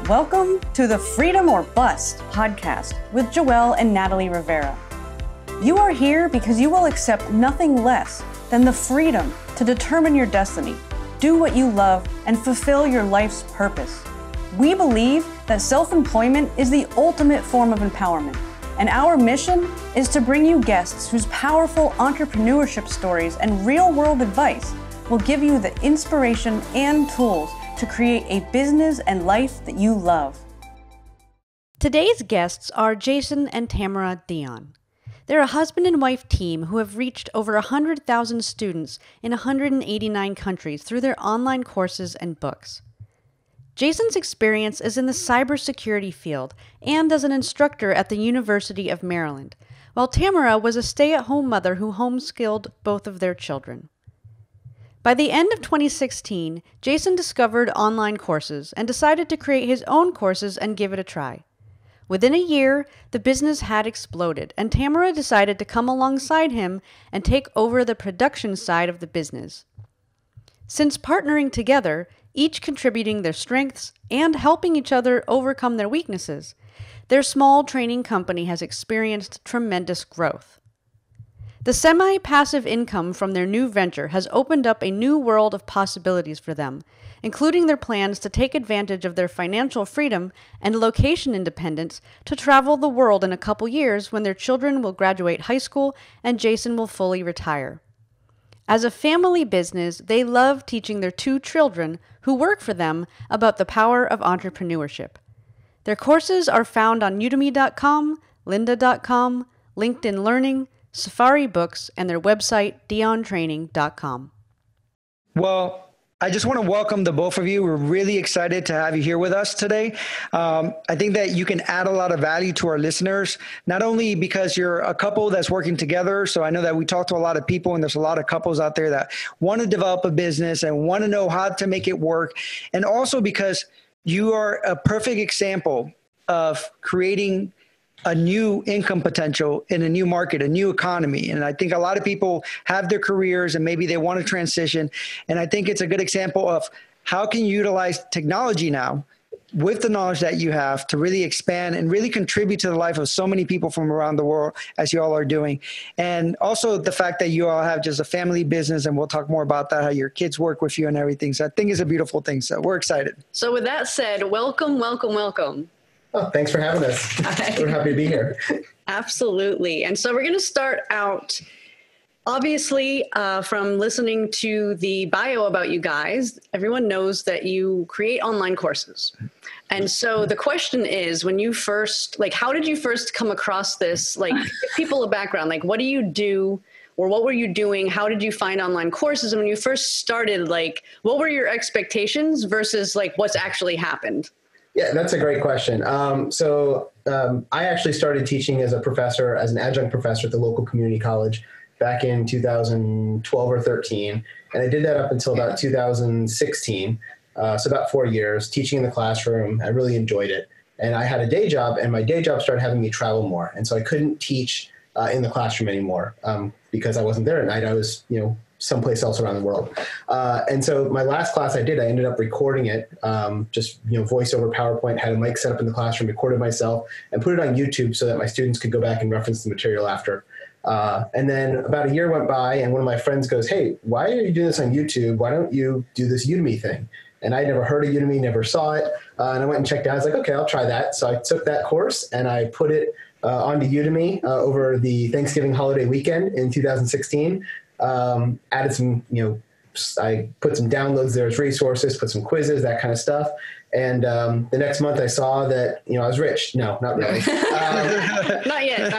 Welcome to the Freedom or Bust podcast with Joelle and Natalie Rivera. You are here because you will accept nothing less than the freedom to determine your destiny, do what you love, and fulfill your life's purpose. We believe that self-employment is the ultimate form of empowerment, and our mission is to bring you guests whose powerful entrepreneurship stories and real-world advice will give you the inspiration and tools to create a business and life that you love. Today's guests are Jason and Tamera Dion. They're a husband and wife team who have reached over 100,000 students in 189 countries through their online courses and books. Jason's experience is in the cybersecurity field and as an instructor at the University of Maryland, while Tamera was a stay-at-home mother who homeschooled both of their children. By the end of 2016, Jason discovered online courses and decided to create his own courses and give it a try. Within a year, the business had exploded, and Tamera decided to come alongside him and take over the production side of the business. Since partnering together, each contributing their strengths and helping each other overcome their weaknesses, their small training company has experienced tremendous growth. The semi-passive income from their new venture has opened up a new world of possibilities for them, including their plans to take advantage of their financial freedom and location independence to travel the world in a couple years when their children will graduate high school and Jason will fully retire. As a family business, they love teaching their two children who work for them about the power of entrepreneurship. Their courses are found on udemy.com, lynda.com, LinkedIn Learning, Safari Books, and their website, diontraining.com. Well, I just want to welcome the both of you. We're really excited to have you here with us today. I think that you can add a lot of value to our listeners, not only because you're a couple that's working together. So I know that we talk to a lot of people, and there's a lot of couples out there that want to develop a business and want to know how to make it work. And also because you are a perfect example of creating a new income potential in a new market, a new economy. And I think a lot of people have their careers and maybe they want to transition. And I think it's a good example of how can you utilize technology now with the knowledge that you have to really expand and really contribute to the life of so many people from around the world as you all are doing. And also the fact that you all have just a family business, and we'll talk more about that, how your kids work with you and everything. So I think it's a beautiful thing. So we're excited. So with that said, welcome. Oh, thanks for having us. Hi. We're happy to be here. Absolutely. And so we're going to start out, obviously, from listening to the bio about you guys. Everyone knows that you create online courses. And so the question is, when you first, how did you first come across this? Give people a background. What do you do? Or what were you doing? How did you find online courses? And when you first started, what were your expectations versus what's actually happened? Yeah, that's a great question. I actually started teaching as an adjunct professor at the local community college back in 2012 or 13. And I did that up until about 2016. So about 4 years teaching in the classroom. I really enjoyed it. And I had a day job, and my day job started having me travel more. And so I couldn't teach in the classroom anymore because I wasn't there at night. I was, someplace else around the world. And so my last class I ended up recording it, voice over PowerPoint, had a mic set up in the classroom, recorded myself, and put it on YouTube so that my students could go back and reference the material after. And then about a year went by, and one of my friends goes, "Hey, why are you doing this on YouTube? Why don't you do this Udemy thing?" And I never heard of Udemy, never saw it. And I went and checked it out. I was like, okay, I'll try that. So I took that course and I put it onto Udemy over the Thanksgiving holiday weekend in 2016. Added some, I put some downloads there as resources, put some quizzes, that kind of stuff. And the next month I saw that, I was rich. No, not really. Not yet.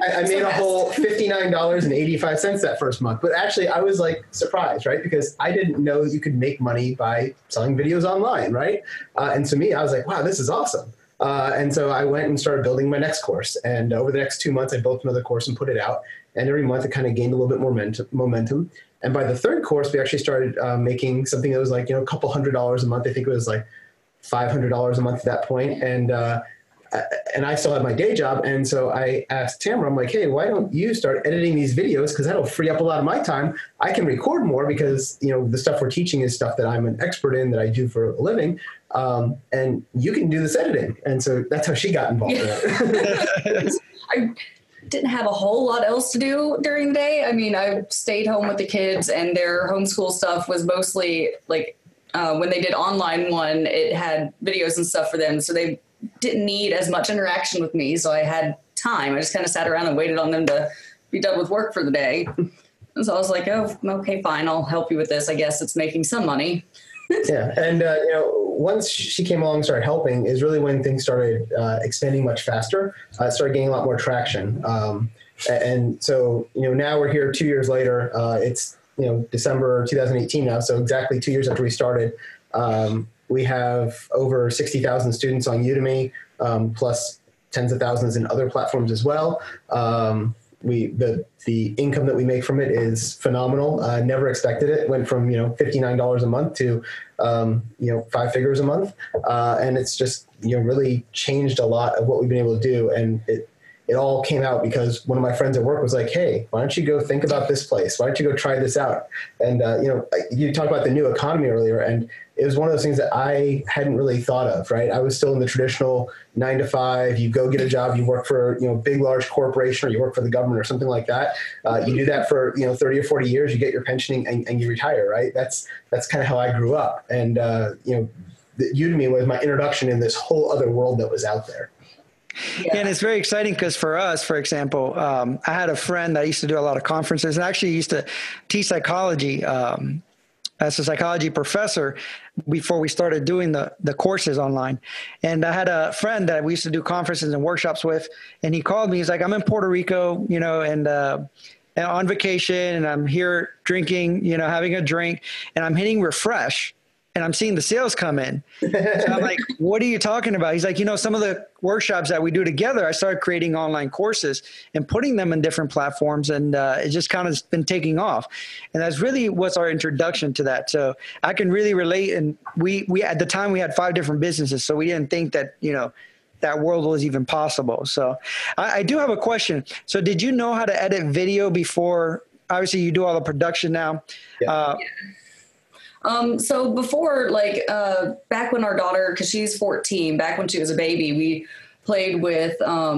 I made a whole $59.85 that first month. But actually I was surprised, right? Because I didn't know you could make money by selling videos online, right? And to me, I was like, wow, this is awesome. And so I went and started building my next course. And over the next 2 months, I built another course and put it out. And every month it kind of gained a little bit more momentum. And by the third course, we actually started making something that was a couple $100s a month. I think it was $500 a month at that point. And and I still had my day job. And so I asked Tamera, I'm like, hey, why don't you start editing these videos? Because that'll free up a lot of my time. I can record more because, you know, the stuff we're teaching is stuff that I'm an expert in, that I do for a living. And you can do this editing. And so that's how she got involved in it. I didn't have a whole lot else to do during the day. I mean, I stayed home with the kids, and their homeschool stuff was mostly like, when they did online one, it had videos and stuff for them. So they didn't need as much interaction with me. So I had time. I just kind of sat around and waited on them to be done with work for the day. And so I was like, oh, okay, fine. I'll help you with this. I guess it's making some money. Yeah. And, you know, once she came along and started helping is really when things started expanding much faster, started getting a lot more traction. And so, you know, now we're here 2 years later. It's, you know, December 2018 now. So exactly 2 years after we started, we have over 60,000 students on Udemy, plus tens of thousands in other platforms as well. The income that we make from it is phenomenal. Never expected it. Went from, you know, $59 a month to, you know, 5 figures a month. And it's just, you know, really changed a lot of what we've been able to do. And it all came out because one of my friends at work was like, hey, why don't you go think about this place? Why don't you go try this out? And, you know, you talked about the new economy earlier, and it was one of those things that I hadn't really thought of, right? I was still in the traditional 9 to 5, you go get a job, you work for, you know, big, large corporation, or you work for the government or something like that. You do that for, you know, 30 or 40 years, you get your pension and you retire, right? That's kind of how I grew up. And, you know, Udemy was my introduction in this whole other world that was out there. Yeah. And it's very exciting because for us, for example, I had a friend that used to do a lot of conferences and actually used to teach psychology as a psychology professor before we started doing the courses online. And I had a friend that we used to do conferences and workshops with, and he called me. He's like, I'm in Puerto Rico, you know, and on vacation, and I'm here drinking, you know, having a drink, and I'm hitting refresh. And I'm seeing the sales come in. So I'm like, what are you talking about? He's like, you know, some of the workshops that we do together, I started creating online courses and putting them in different platforms. And it just kind of been taking off. And that's really what's our introduction to that. So I can really relate. And we at the time we had 5 different businesses. So we didn't think that, you know, that world was even possible. So I do have a question. So did you know how to edit video before? Obviously you do all the production now. Yeah. So before, like, back when our daughter, cause she's 14, back when she was a baby, we played with, I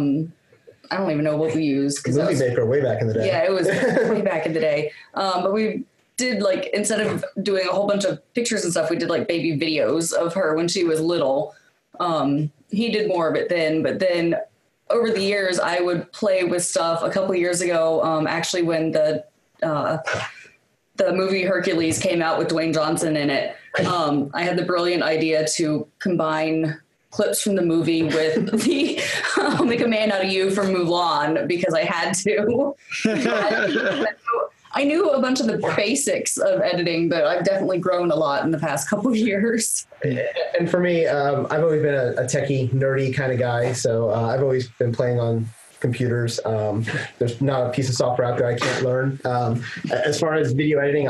don't even know what we used. Movie Maker way back in the day. Yeah, it was way back in the day. But we did, like, instead of doing a whole bunch of pictures and stuff, we did like baby videos of her when she was little. He did more of it then, but then over the years I would play with stuff. A couple of years ago, actually when the movie Hercules came out with Dwayne Johnson in it, I had the brilliant idea to combine clips from the movie with the I'll Make a Man Out of You from Mulan, because I had to. I knew a bunch of the basics of editing, but I've definitely grown a lot in the past couple of years. And for me, I've always been a techie, nerdy kind of guy. So I've always been playing on computers. There's not a piece of software out there I can't learn. As far as video editing,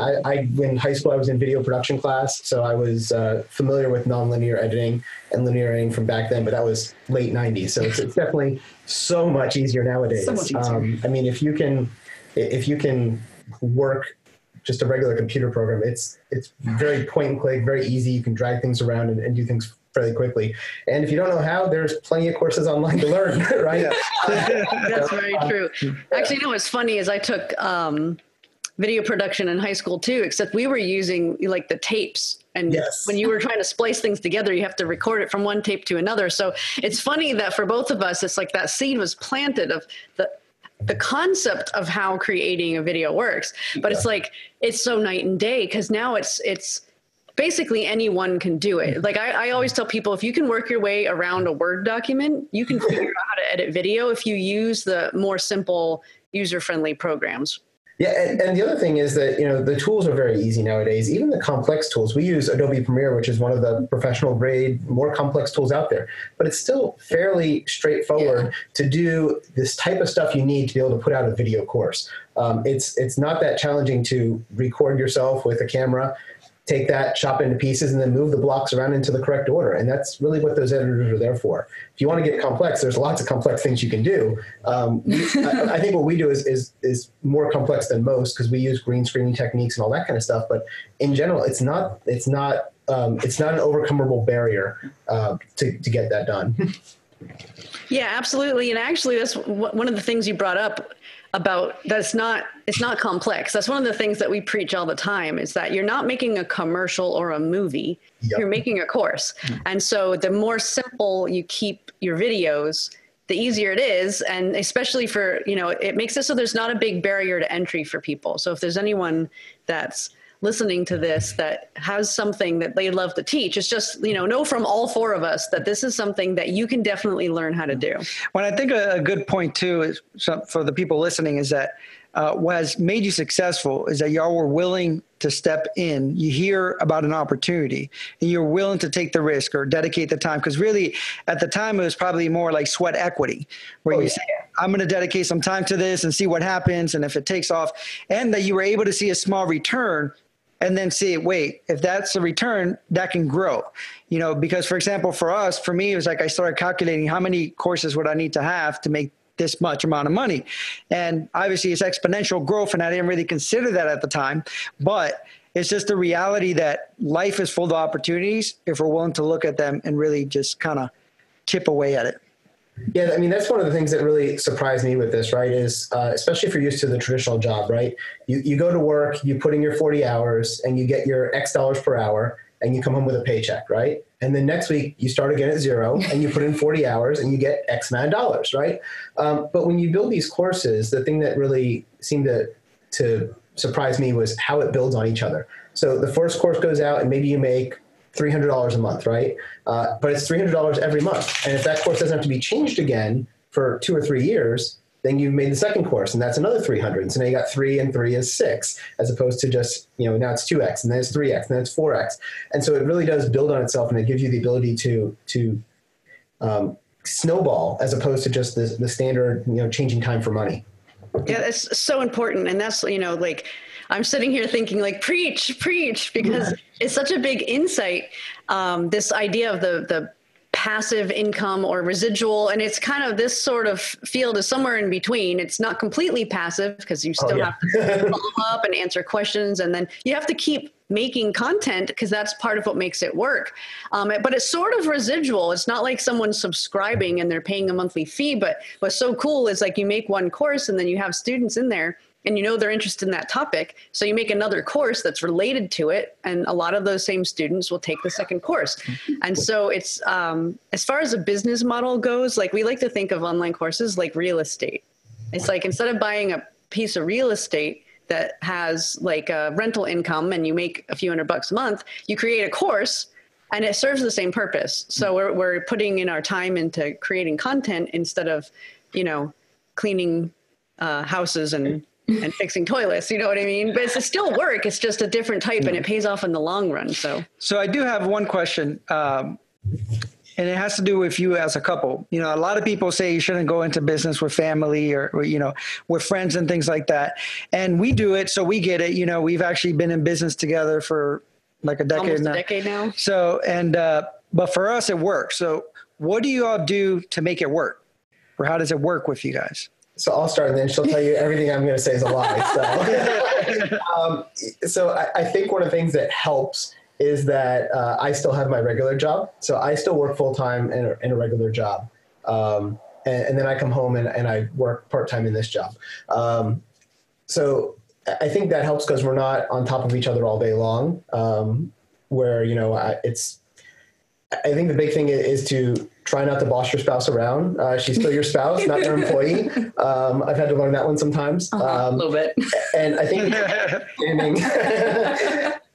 in high school, I was in video production class. So I was familiar with nonlinear editing and linear editing from back then, but that was late 90s. So it's definitely so much easier nowadays. So much easier. I mean, if you can work just a regular computer program, it's very point and click, very easy. You can drag things around and do things fairly quickly. And if you don't know how, there's plenty of courses online to learn, right? That's very true. Actually, you know what's funny is I took video production in high school too, except we were using like the tapes. And yes. When you were trying to splice things together, you have to record it from one tape to another. So it's funny that for both of us, it's like that seed was planted of the concept of how creating a video works. But it's like, it's so night and day, because now it's basically anyone can do it. Like I always tell people, if you can work your way around a Word document, you can figure out how to edit video if you use the more simple, user-friendly programs. Yeah, and the other thing is that, you know, the tools are very easy nowadays. Even the complex tools. We use Adobe Premiere, which is one of the professional grade, more complex tools out there. But it's still fairly straightforward to do this type of stuff you need to be able to put out a video course. It's not that challenging to record yourself with a camera, take that, chop it into pieces, and then move the blocks around into the correct order. And that's really what those editors are there for. If you want to get complex, there's lots of complex things you can do. I think what we do is more complex than most, because we use green screening techniques and all that kind of stuff. But in general, it's not an overcomable barrier to get that done. Yeah, absolutely. And actually, that's one of the things you brought up about it's not complex. That's one of the things that we preach all the time, is that you're not making a commercial or a movie. Yep. You're making a course. And so the more simple you keep your videos, the easier it is. And especially for, it makes it so there's not a big barrier to entry for people. So if there's anyone that's listening to this that has something that they'd love to teach, it's just, know from all four of us that this is something that you can definitely learn how to do. Well, I think a good point too is for the people listening is that what has made you successful is that y'all were willing to step in. You hear about an opportunity and you're willing to take the risk or dedicate the time. Because really at the time it was probably more like sweat equity, where you say, I'm going to dedicate some time to this and see what happens. And if it takes off, and that you were able to see a small return and then see, wait, if that's a return, that can grow, because for example, for me, it was like, I started calculating how many courses would I need to have to make this much amount of money. And obviously it's exponential growth. And I didn't really consider that at the time, but it's just the reality that life is full of opportunities if we're willing to look at them and really just kind of chip away at it. Yeah, I mean, that's one of the things that really surprised me with this, right, is especially if you're used to the traditional job, right? You go to work, you put in your 40 hours, and you get your X dollars per hour, and you come home with a paycheck, right? And then next week, you start again at zero, and you put in 40 hours, and you get X amount of dollars, right? But when you build these courses, the thing that really seemed to surprise me was how it builds on each other. So the first course goes out, and maybe you make $300 a month, right? But it's $300 every month. And if that course doesn't have to be changed again for 2 or 3 years, then you've made the second course, and that's another 300. So now you got 3 and 3 is 6, as opposed to just, now it's 2X, and then it's 3X, and then it's 4X. And so it really does build on itself, and it gives you the ability to snowball, as opposed to just the standard, changing time for money. Yeah, that's so important. And that's, I'm sitting here thinking preach, because it's such a big insight. This idea of the passive income or residual, and it's kind of this sort of field is somewhere in between. It's not completely passive because you still have to follow up and answer questions. And then you have to keep making content because that's part of what makes it work. But it's sort of residual. It's not like someone's subscribing and they're paying a monthly fee, but what's so cool is you make one course and then you have students in there and they're interested in that topic. So you make another course that's related to it. And a lot of those same students will take the second course. And so it's, as far as a business model goes, we like to think of online courses like real estate. It's instead of buying a piece of real estate that has a rental income and you make a few $100 a month, you create a course and it serves the same purpose. So we're putting in our time into creating content instead of, cleaning houses and fixing toilets, you know what I mean? But it's still work. It's just a different type and it pays off in the long run. So I do have one question. And it has to do with you as a couple. A lot of people say you shouldn't go into business with family or with friends and things like that. And we do it. So we get it. We've actually been in business together for a decade almost now. A decade now. So, but for us, it works. So what do you all do to make it work? Or how does it work with you guys? So I'll start, and then she'll tell you everything I'm going to say is a lie. So I think one of the things that helps is that I still have my regular job. So I still work full-time in a regular job. And then I come home and I work part-time in this job. So I think that helps because we're not on top of each other all day long, where, I think the big thing is to try not to boss your spouse around. She's still your spouse, not your employee. I've had to learn that one sometimes. A little bit. And I think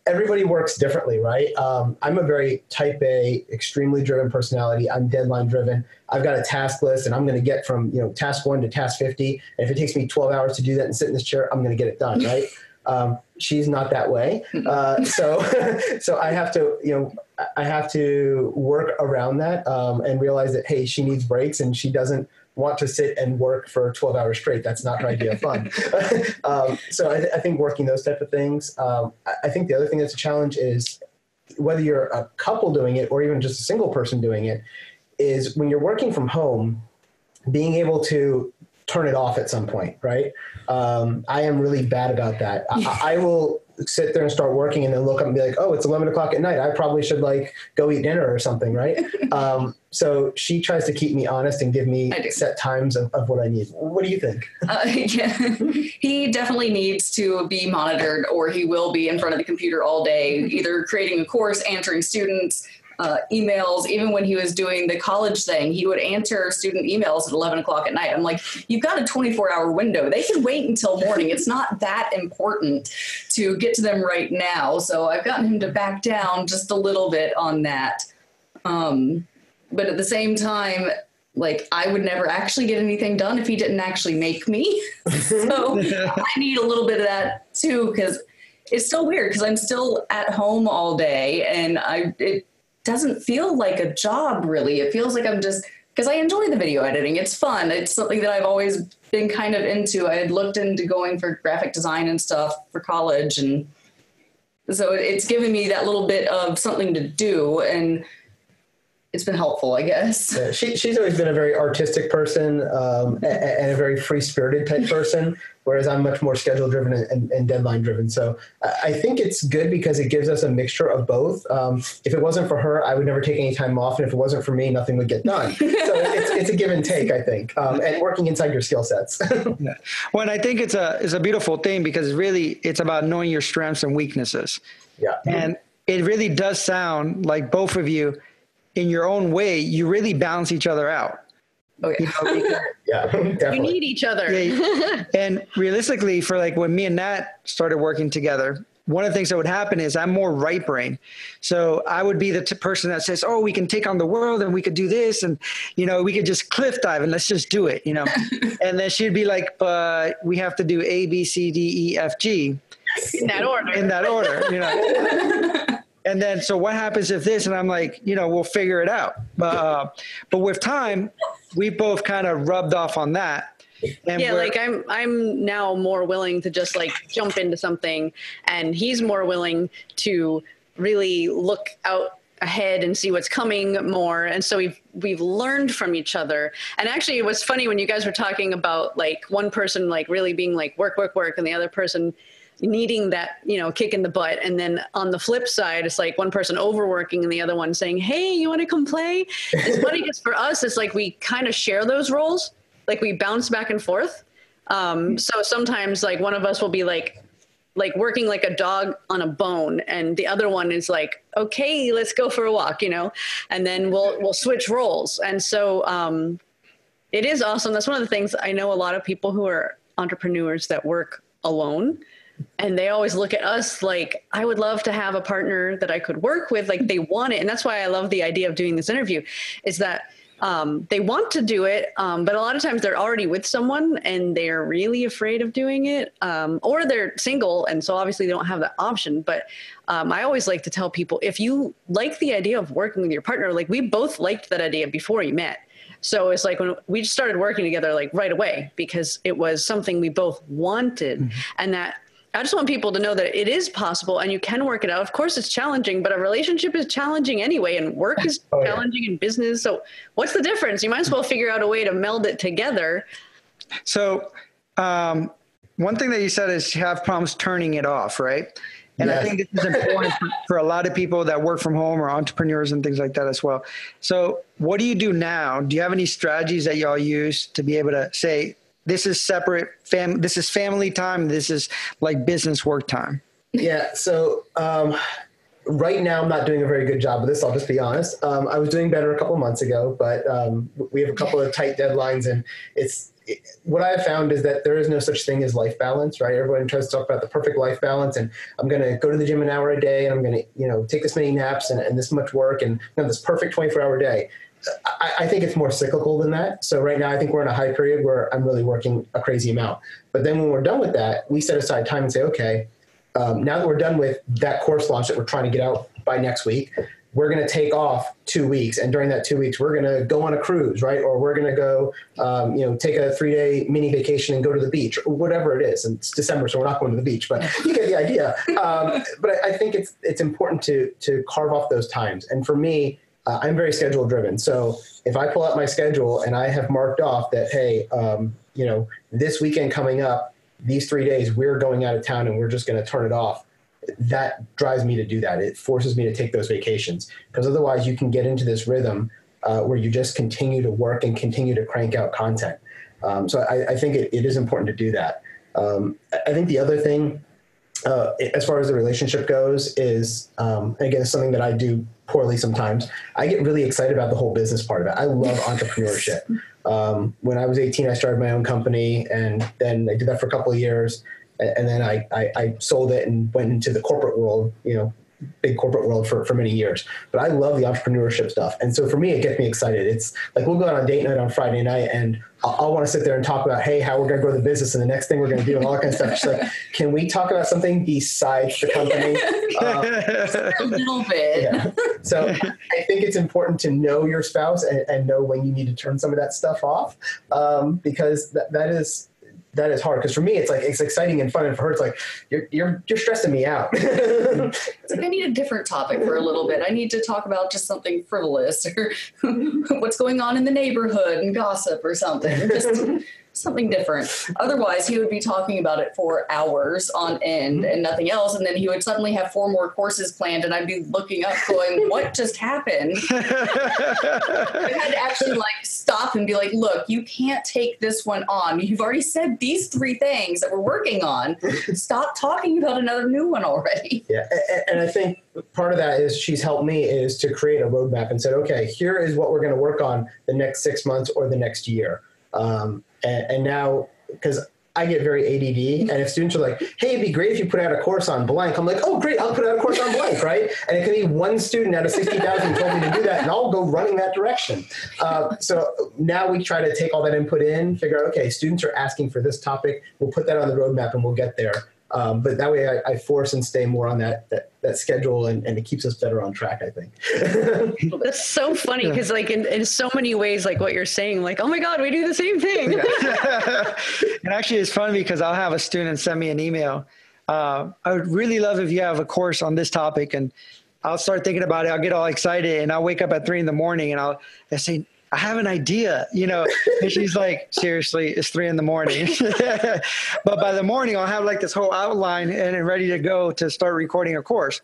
everybody works differently, right? I'm a very type A, extremely driven personality. I'm deadline driven. I've got a task list and I'm going to get from, task 1 to task 50. And if it takes me 12 hours to do that and sit in this chair, I'm going to get it done, right? She's not that way. So I have to, work around that and realize that, hey, she needs breaks and she doesn't want to sit and work for 12 hours straight. That's not my idea of fun. So I think working those type of things. I think the other thing that's a challenge is whether you're a couple doing it or even just a single person doing it, is when you're working from home, being able to turn it off at some point, right? I am really bad about that. I will sit there and start working and then look up and be like, oh, it's 11 o'clock at night. I probably should like go eat dinner or something, right? So she tries to keep me honest and give me set times of what I need. What do you think? Yeah. He definitely needs to be monitored, or he will be in front of the computer all day, either creating a course, answering students, emails. Even when he was doing the college thing, he would answer student emails at 11 o'clock at night. I'm like, you've got a 24-hour window. They can wait until morning. It's not that important to get to them right now. So I've gotten him to back down just a little bit on that. But at the same time, like, I would never actually get anything done if he didn't actually make me. So I need a little bit of that too, because it's still weird because I'm still at home all day, and it doesn't feel like a job really. It feels like I'm just, because I enjoy the video editing. It's fun. It's something that I've always been kind of into. I had looked into going for graphic design and stuff for college, and so it's given me that little bit of something to do, and it's been helpful, I guess. Yeah, she's always been a very artistic person and a very free-spirited type person, whereas I'm much more schedule-driven and deadline-driven. So I think it's good because it gives us a mixture of both. If it wasn't for her, I would never take any time off, and if it wasn't for me, nothing would get done. So it's a give and take, I think, and working inside your skill sets. Yeah. Well, and I think it's a beautiful thing because really it's about knowing your strengths and weaknesses. Yeah. And it really does sound like both of you, in your own way, you really balance each other out. Oh, yeah. Yeah, definitely. You need each other. Yeah, and realistically, for like when me and Nat started working together, one of the things that would happen is I'm more right brain. So I would be the person that says, oh, we can take on the world and we could do this. And, we could just cliff dive and let's just do it, And then she'd be like, but we have to do A, B, C, D, E, F, G. In that order. In that order, And then, so what happens if this? And I'm like, we'll figure it out. But with time, we both kind of rubbed off on that. And yeah, like I'm now more willing to just like jump into something, and he's more willing to really look out ahead and see what's coming more. And so we've learned from each other. And actually, it was funny when you guys were talking about like one person like really being like work, and the other person needing that, kick in the butt. And then on the flip side, it's like one person overworking and the other one saying, hey, you want to come play? It's funny because for us, it's like we kind of share those roles. Like we bounce back and forth. So sometimes like one of us will be like working like a dog on a bone, and the other one is like, okay, let's go for a walk, and then we'll switch roles. And so it is awesome. That's one of the things. I know a lot of people who are entrepreneurs that work alone, and they always look at us like, I would love to have a partner that I could work with. Like they want it. And that's why I love the idea of doing this interview, is that they want to do it. But a lot of times they're already with someone and they're really afraid of doing it. Or they're single. And so obviously they don't have that option. But I always like to tell people, if you like the idea of working with your partner, like we both liked that idea before you met. So it's like when we started working together, like right away, because it was something we both wanted. Mm-hmm. And that I just want people to know that it is possible and you can work it out. Of course, it's challenging, but a relationship is challenging anyway, and work is challenging in business. So what's the difference? You might as well figure out a way to meld it together. So one thing that you said is you have problems turning it off, right? And yes. I think this is important for a lot of people that work from home or entrepreneurs and things like that as well. So what do you do now? Do you have any strategies that y'all use to be able to say, this is separate, this is family time, this is like business work time? Yeah. So right now I'm not doing a very good job of this. I'll just be honest. I was doing better a couple of months ago, but we have a couple of tight deadlines, and what I have found is that there is no such thing as life balance, right? Everyone tries to talk about the perfect life balance, and I'm going to go to the gym an hour a day, and I'm going to, take this many naps and this much work, and this perfect 24-hour day. I think it's more cyclical than that. So right now, I think we're in a high period where I'm really working a crazy amount. But then when we're done with that, we set aside time and say, okay, now that we're done with that course launch that we're trying to get out by next week, we're going to take off 2 weeks. And during that 2 weeks, we're going to go on a cruise, right? Or we're going to go, take a 3-day mini vacation and go to the beach, or whatever it is. And it's December, so we're not going to the beach, but you get the idea. But I think it's important to carve off those times. And for me, I'm very schedule driven. So if I pull out my schedule and I have marked off that, hey, this weekend coming up, these 3 days, we're going out of town and we're just going to turn it off. That drives me to do that. It forces me to take those vacations, because otherwise you can get into this rhythm where you just continue to work and continue to crank out content. So I think it is important to do that. I think the other thing, as far as the relationship goes, is, again, something that I do poorly sometimes. I get really excited about the whole business part of it. I love entrepreneurship. When I was 18, I started my own company, and then I did that for a couple of years. And then I sold it and went into the corporate world, big corporate world for many years. But I love the entrepreneurship stuff. And so for me, it gets me excited. It's like we'll go on a date night on Friday night, and I'll want to sit there and talk about, hey, how we're going to grow the business and the next thing we're going to do and all that kind of stuff. She's like, can we talk about something besides the company? A little bit. Yeah. So I think it's important to know your spouse and know when you need to turn some of that stuff off, because that is hard. Because for me, it's like, it's exciting and fun. And for her, it's like, you're stressing me out. It's like, I need a different topic for a little bit. I need to talk about just something frivolous, or what's going on in the neighborhood and gossip or something. Just something different. Otherwise, he would be talking about it for hours on end and nothing else. And then he would suddenly have 4 more courses planned, and I'd be looking up going, what just happened? I had to actually stop and be like, look, you can't take this one on. You've already said these 3 things that we're working on. Stop talking about another new one already. Yeah. And I think part of that is she's helped me is to create a roadmap and said, okay, here is what we're going to work on the next 6 months or the next year. And now, because I get very ADD, and if students are like, hey, it'd be great if you put out a course on blank, I'm like, oh, great, I'll put out a course on blank, right? And it can be one student out of 60,000 told me to do that, and I'll go running that direction. So now we try to take all that input in, figure out, okay, students are asking for this topic, we'll put that on the roadmap and we'll get there. But that way I force and stay more on that schedule, and it keeps us better on track, I think. That's so funny, because in so many ways, like what you're saying, like, oh my God, we do the same thing. And actually it's funny because I'll have a student send me an email. I would really love if you have a course on this topic, and I'll start thinking about it. I'll get all excited, and I'll wake up at 3 a.m. and I'll say, I have an idea, and she's like, seriously, it's 3 a.m. But by the morning, I'll have this whole outline and ready to go to start recording a course.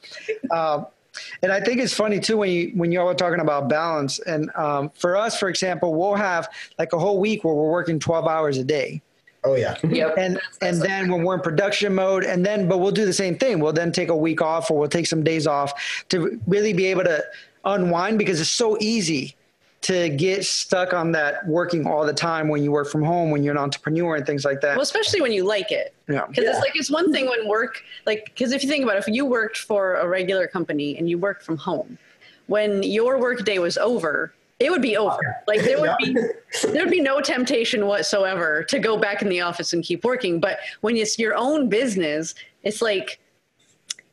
And I think it's funny too, when you all are talking about balance. And for us, for example, we'll have a whole week where we're working 12 hours a day. Oh yeah. Yep. And then when we're in production mode, but we'll do the same thing. We'll then take a week off, or we'll take some days off to really be able to unwind, because it's so easy to get stuck on that working all the time when you work from home, when you're an entrepreneur and things like that. Well, especially when you like it. Yeah. Because it's one thing when work, because if you think about it, if you worked for a regular company and you worked from home, when your work day was over, it would be over. There'd be no temptation whatsoever to go back in the office and keep working. But when it's your own business, it's like,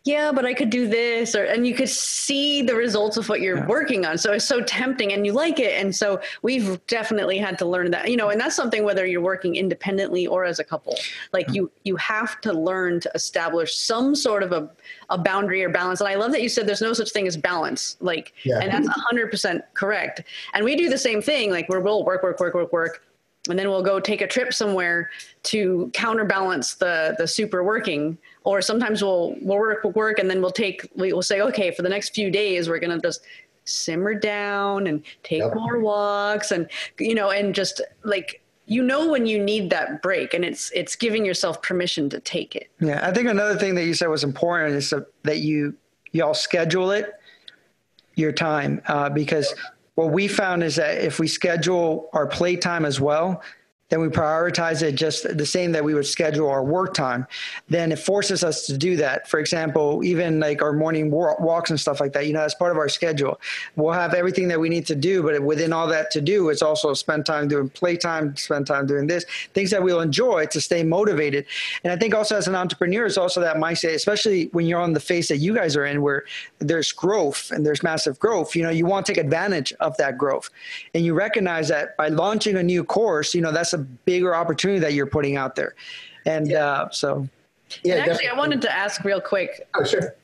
yeah, but I could do this, and you could see the results of what you're working on. So it's so tempting, and you like it. And so we've definitely had to learn that, and that's something, whether you're working independently or as a couple, you have to learn to establish some sort of a boundary or balance. And I love that you said there's no such thing as balance, and that's 100% correct. And we do the same thing. We'll work. And then we'll go take a trip somewhere to counterbalance the super working. Or sometimes we'll work, and then we'll say, okay, for the next few days, we're going to just simmer down and take more walks, and, and just when you need that break, and it's giving yourself permission to take it. Yeah. I think another thing that you said was important is that y'all schedule your time, because what we found is that if we schedule our playtime as well, then we prioritize it just the same that we would schedule our work time, then it forces us to do that. For example, even like our morning walks and stuff like that, as part of our schedule, we'll have everything that we need to do, but within all that to do, it's also spend time doing playtime, spend time doing this, things that we'll enjoy to stay motivated. And I think also as an entrepreneur, it's also that mindset, especially when you're on the phase that you guys are in, where there's growth and there's massive growth, you want to take advantage of that growth. And you recognize that by launching a new course, that's a bigger opportunity that you're putting out there. And so. Yeah, and actually, I wanted to ask real quick. Oh, sure.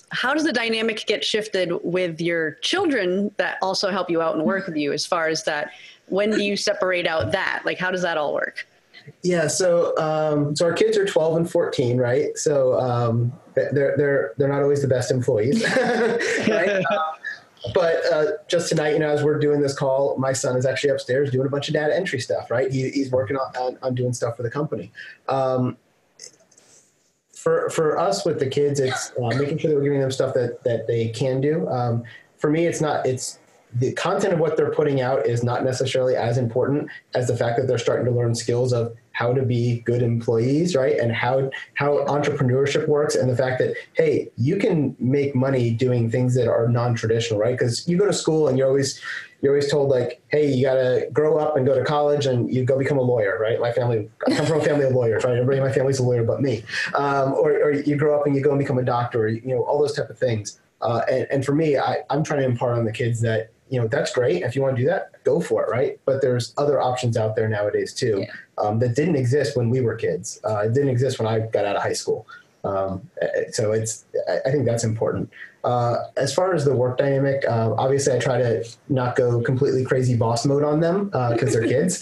How does the dynamic get shifted with your children that also help you out and work with you, as far as that? When do you separate out that? Like, how does that all work? Yeah. So our kids are 12 and 14, right? So they're not always the best employees, right? But just tonight, as we're doing this call, my son is actually upstairs doing a bunch of data entry stuff, right? He's working on doing stuff for the company. For us with the kids, it's making sure that we're giving them stuff that they can do. For me, it's the content of what they're putting out is not necessarily as important as the fact that they're starting to learn skills of how to be good employees, right? And how entrepreneurship works, and the fact that, hey, you can make money doing things that are non-traditional, right? Because you go to school and you're always told, like, hey, you got to grow up and go to college and you go become a lawyer, right? I come from a family of lawyers, right? Everybody in my family's a lawyer but me. Or you grow up and you go and become a doctor, or, all those type of things. And for me, I'm trying to impart on the kids that, that's great. If you want to do that, go for it, right? But there's other options out there nowadays too, that didn't exist when we were kids. It didn't exist when I got out of high school. So I think that's important. As far as the work dynamic, obviously I try to not go completely crazy boss mode on them because they're kids.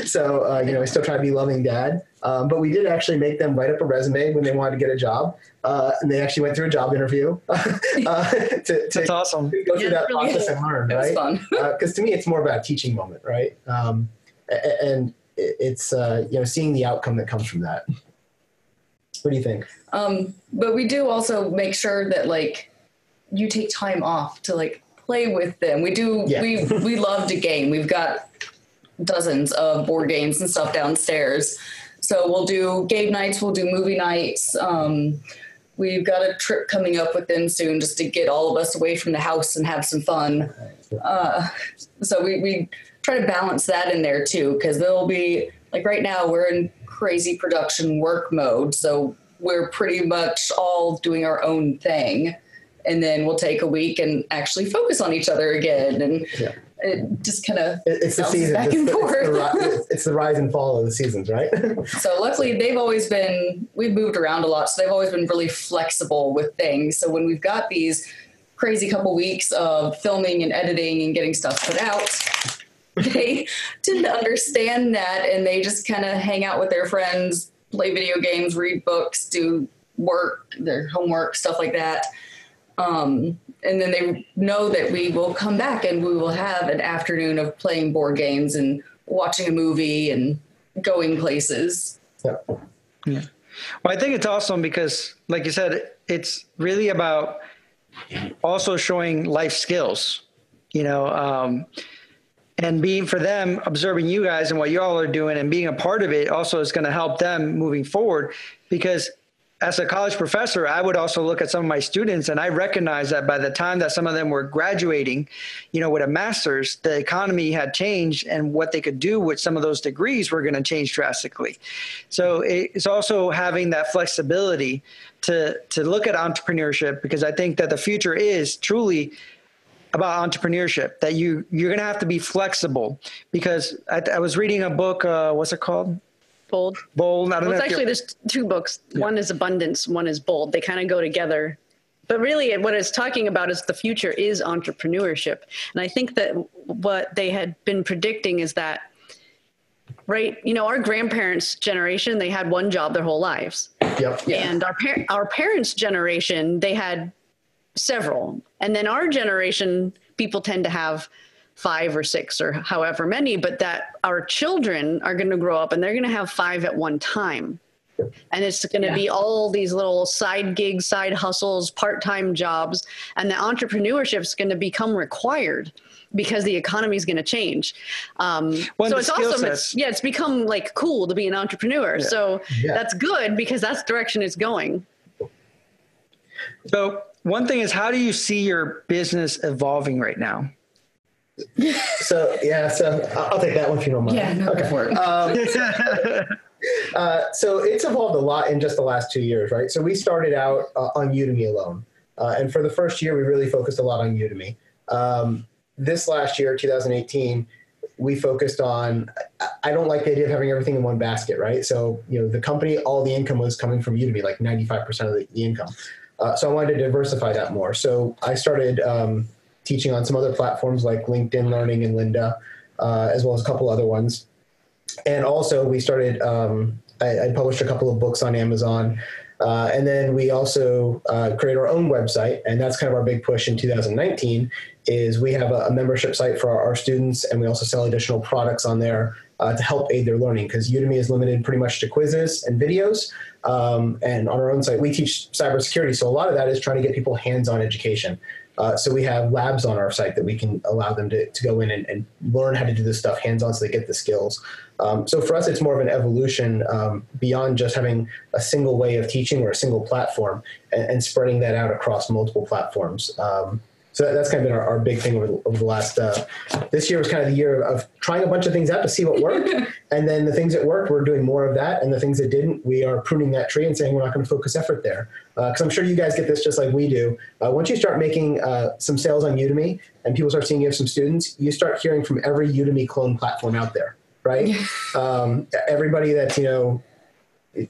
So I still try to be loving dad. But we did actually make them write up a resume when they wanted to get a job. And they actually went through a job interview That's awesome. to go through that process and learn, right? It was fun. Because to me, it's more about a teaching moment, right? And it's seeing the outcome that comes from that. What do you think? But we do also make sure that you take time off to play with them. We do. Yeah. We love to game. We've got dozens of board games and stuff downstairs. So we'll do game nights. We'll do movie nights. We've got a trip coming up with them soon, just to get all of us away from the house and have some fun. So we try to balance that in there too, because there'll be right now we're in crazy production work mode. So we're pretty much all doing our own thing. And then we'll take a week and actually focus on each other again. And it just kind of it's the season back and forth. It's the rise and fall of the seasons, right? So luckily we've moved around a lot. So they've always been really flexible with things. So when we've got these crazy couple weeks of filming and editing and getting stuff put out, they tend to understand that, and they just kind of hang out with their friends, play video games, read books, do work, their homework, stuff like that. And then they know that we will come back and we will have an afternoon of playing board games and watching a movie and going places. Yeah. Well, I think it's awesome because, like you said, it's really about also showing life skills, and being for them, observing you guys and what you all are doing and being a part of it also is going to help them moving forward. Because as a college professor, I would also look at some of my students, and I recognize that by the time that some of them were graduating, with a master's, the economy had changed, and what they could do with some of those degrees were going to change drastically. So it's also having that flexibility to look at entrepreneurship, because I think that the future is truly about entrepreneurship, that you're going to have to be flexible. Because I was reading a book, what's it called? Bold. Bold. I don't know. Actually, there's two books. Yeah. One is Abundance. One is Bold. They kind of go together. But really what it's talking about is the future is entrepreneurship. And I think that what they had been predicting is that, right, our grandparents' generation, they had one job their whole lives. Yep. Yeah. And our parents' generation, they had several. And then our generation, people tend to have 5 or 6 or however many, but that our children are going to grow up and they're going to have 5 at one time. And it's going to be all these little side gigs, side hustles, part-time jobs, and the entrepreneurship is going to become required. because the economy is going to change. So it's awesome. It's become like cool to be an entrepreneur. Yeah. So that's good because that's the direction it's going. So one thing is, how do you see your business evolving right now? So I'll take that one if you don't mind. Yeah, no, go for it. So it's evolved a lot in just the last 2 years, right? So we started out on Udemy alone. And for the first year, we really focused a lot on Udemy. This last year, 2018, we focused on, I don't like the idea of having everything in one basket, right? So, the company, all the income was coming from Udemy, like 95% of the income. So I wanted to diversify that more. So I started teaching on some other platforms like LinkedIn Learning and Lynda, as well as a couple other ones. And also we started, I published a couple of books on Amazon. And then we also create our own website. And that's kind of our big push in 2019 is we have a membership site for our students. And we also sell additional products on there to help aid their learning, because Udemy is limited pretty much to quizzes and videos. And on our own site, we teach cybersecurity. So a lot of that is trying to get people hands-on education. So we have labs on our site that we can allow them to go in and learn how to do this stuff hands-on so they get the skills. So for us, it's more of an evolution beyond just having a single way of teaching or a single platform and spreading that out across multiple platforms. So that's kind of been our big thing over the last, this year was kind of the year of trying a bunch of things out to see what worked. And then the things that worked, we're doing more of that. And the things that didn't, we are pruning that tree and saying we're not going to focus effort there. Because I'm sure you guys get this just like we do. Once you start making some sales on Udemy and people start seeing you have some students, you start hearing from every Udemy clone platform out there, right? Everybody that's,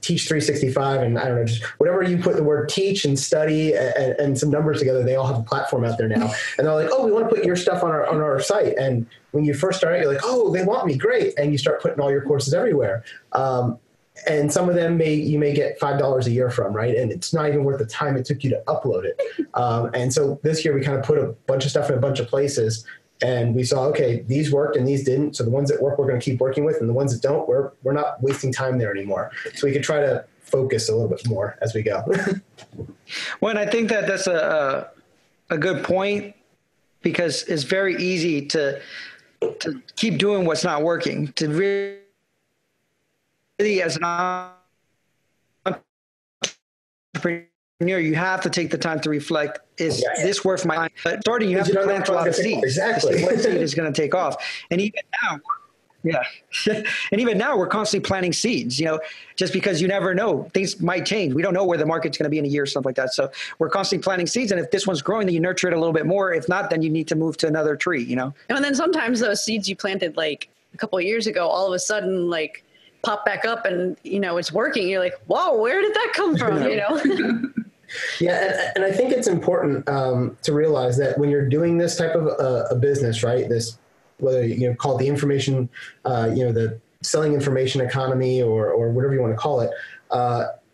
Teach 365 and I don't know, just whatever you put the word teach and study and some numbers together, they all have a platform out there now. And they're like, oh, we want to put your stuff on our site. And when you first start out, you're like, oh, they want me, great. And you start putting all your courses everywhere. And some of them you may get $5 a year from, right? And it's not even worth the time it took you to upload it. And so this year we kind of put a bunch of stuff in a bunch of places. And we saw, okay, these worked and these didn't. So the ones that work, we're going to keep working with. And the ones that don't, we're not wasting time there anymore. So we could try to focus a little bit more as we go. Well, and I think that that's a good point, because it's very easy to keep doing what's not working, to really, as an entrepreneur, you have to take the time to reflect, is this worth my time? But starting, you have to plant a lot of seeds. Exactly. What seed is going to take off? And even now, and even now we're constantly planting seeds, just because you never know, things might change. We don't know where the market's going to be in a year or something like that. So we're constantly planting seeds. And if this one's growing, then you nurture it a little bit more. If not, then you need to move to another tree, And then sometimes those seeds you planted like a couple of years ago, all of a sudden, like pop back up and, it's working. You're like, whoa, where did that come from? Yeah, and I think it's important to realize that when you're doing this type of a business, right? This, whether call it the information, the selling information economy or whatever you want to call it,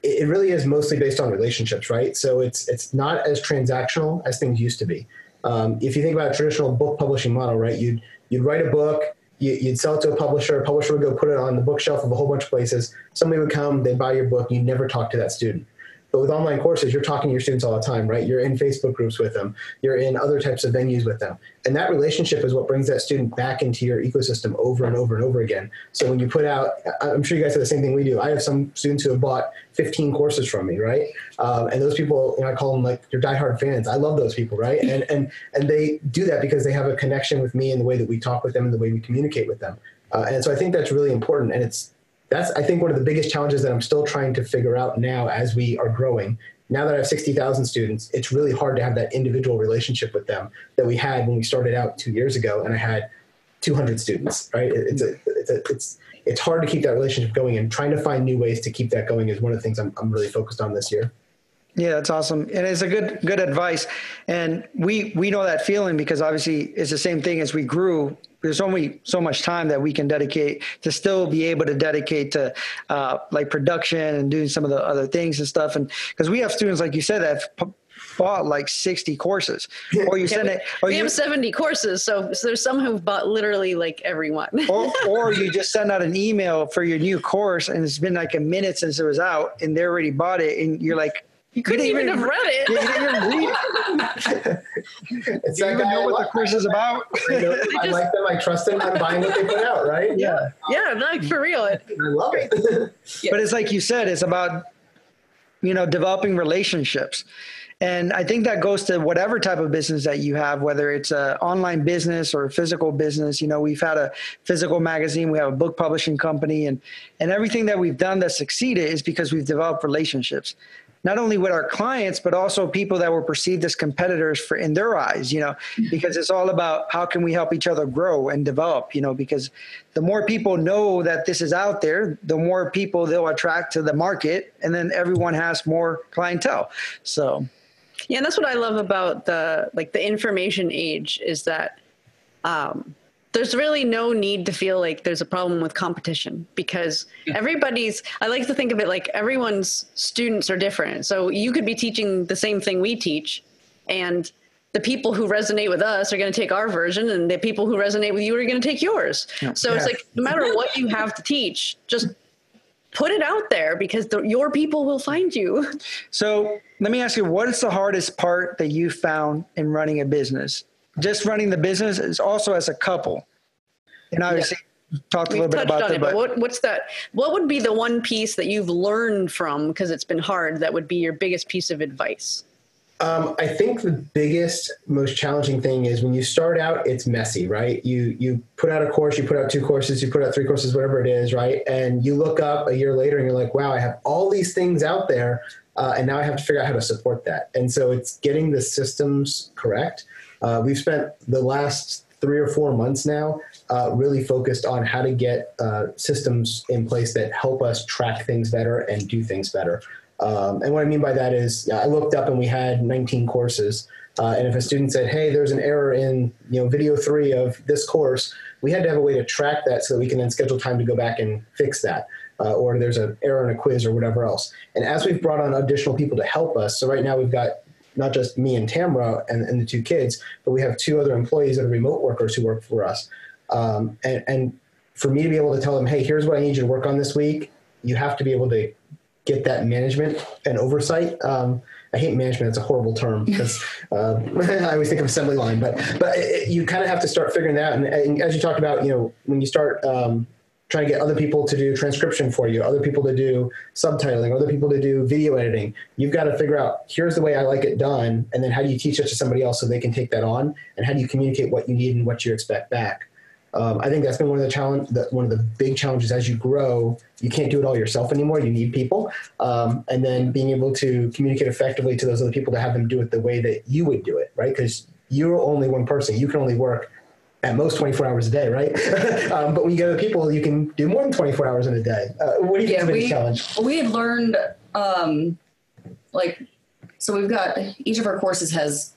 it really is mostly based on relationships, right? So it's not as transactional as things used to be. If you think about a traditional book publishing model, right? You'd write a book. You'd sell it to a publisher would go put it on the bookshelf of a whole bunch of places. Somebody would come, they'd buy your book, you'd never talk to that student. But with online courses, you're talking to your students all the time, right? You're in Facebook groups with them. You're in other types of venues with them. And that relationship is what brings that student back into your ecosystem over and over and over again. So when you put out, I'm sure you guys have the same thing we do. I have some students who have bought 15 courses from me, right? And those people, I call them like your diehard fans. I love those people, right? And they do that because they have a connection with me in the way that we talk with them and the way we communicate with them. And so I think that's really important. And that's, I think, one of the biggest challenges that I'm still trying to figure out now as we are growing. Now that I have 60,000 students, it's really hard to have that individual relationship with them that we had when we started out 2 years ago and I had 200 students, right? It's hard to keep that relationship going, and trying to find new ways to keep that going is one of the things I'm really focused on this year. Yeah, that's awesome. And it's a good advice. And we know that feeling, because obviously it's the same thing as we grew. There's only so much time that we can dedicate to still be able to dedicate to like production and doing some of the other things and stuff. And because we have students, like you said, that have bought like 60 courses, or you send it, or we have 70 courses. So there's some who've bought literally like every one. or you just send out an email for your new course and it's been like a minute since it was out and they already bought it. And you're like, You couldn't even have read it. You didn't even read it. It's You that even guy know what the course is about. I like them. I trust them. I'm buying what they put out, right? Yeah. Yeah, like for real. I love it. But it's like you said, it's about, developing relationships. And I think that goes to whatever type of business that you have, whether it's an online business or a physical business. We've had a physical magazine, we have a book publishing company, and everything that we've done that succeeded is because we've developed relationships, not only with our clients, but also people that were perceived as competitors in their eyes, because it's all about how can we help each other grow and develop, because the more people know that this is out there, the more people they'll attract to the market, and then everyone has more clientele. So. Yeah, and that's what I love about the information age is that there's really no need to feel like there's a problem with competition because I like to think of it like everyone's students are different. So you could be teaching the same thing we teach, and the people who resonate with us are going to take our version, and the people who resonate with you are going to take yours. Yeah. So it's like no matter what you have to teach, just put it out there because your people will find you. So let me ask you, what is the hardest part that you found in running a business? Just running the business is also as a couple. And obviously talked a little bit about that. But what's that? What would be the one piece that you've learned from, because it's been hard, that would be your biggest piece of advice? I think the biggest, most challenging thing is when you start out, it's messy, right? You put out a course, you put out 2 courses, you put out 3 courses, whatever it is, right? And you look up a year later and you're like, wow, I have all these things out there. And now I have to figure out how to support that. And so it's getting the systems correct. We've spent the last 3 or 4 months now really focused on how to get systems in place that help us track things better and do things better. And what I mean by that is I looked up and we had 19 courses. And if a student said, hey, there's an error in video 3 of this course, we had to have a way to track that so that we can then schedule time to go back and fix that. Or there's an error in a quiz or whatever else. And as we've brought on additional people to help us, so right now we've got not just me and Tamera and the 2 kids, but we have 2 other employees that are remote workers who work for us. And for me to be able to tell them, hey, here's what I need you to work on this week, you have to be able to get that management and oversight. I hate management. It's a horrible term because I always think of assembly line, but you kind of have to start figuring that out. And as you talked about, when you start trying to get other people to do transcription for you, other people to do subtitling, other people to do video editing, you've got to figure out, here's the way I like it done. And then how do you teach it to somebody else so they can take that on? And how do you communicate what you need and what you expect back? I think that's been one of the big challenges as you grow. You can't do it all yourself anymore. You need people. And then being able to communicate effectively to those other people to have them do it the way that you would do it, right? Because you're only one person. You can only work at most 24 hours a day, right? But when you get other people, you can do more than 24 hours in a day. What do you think is the biggest challenge? We had learned, so we've got, each of our courses has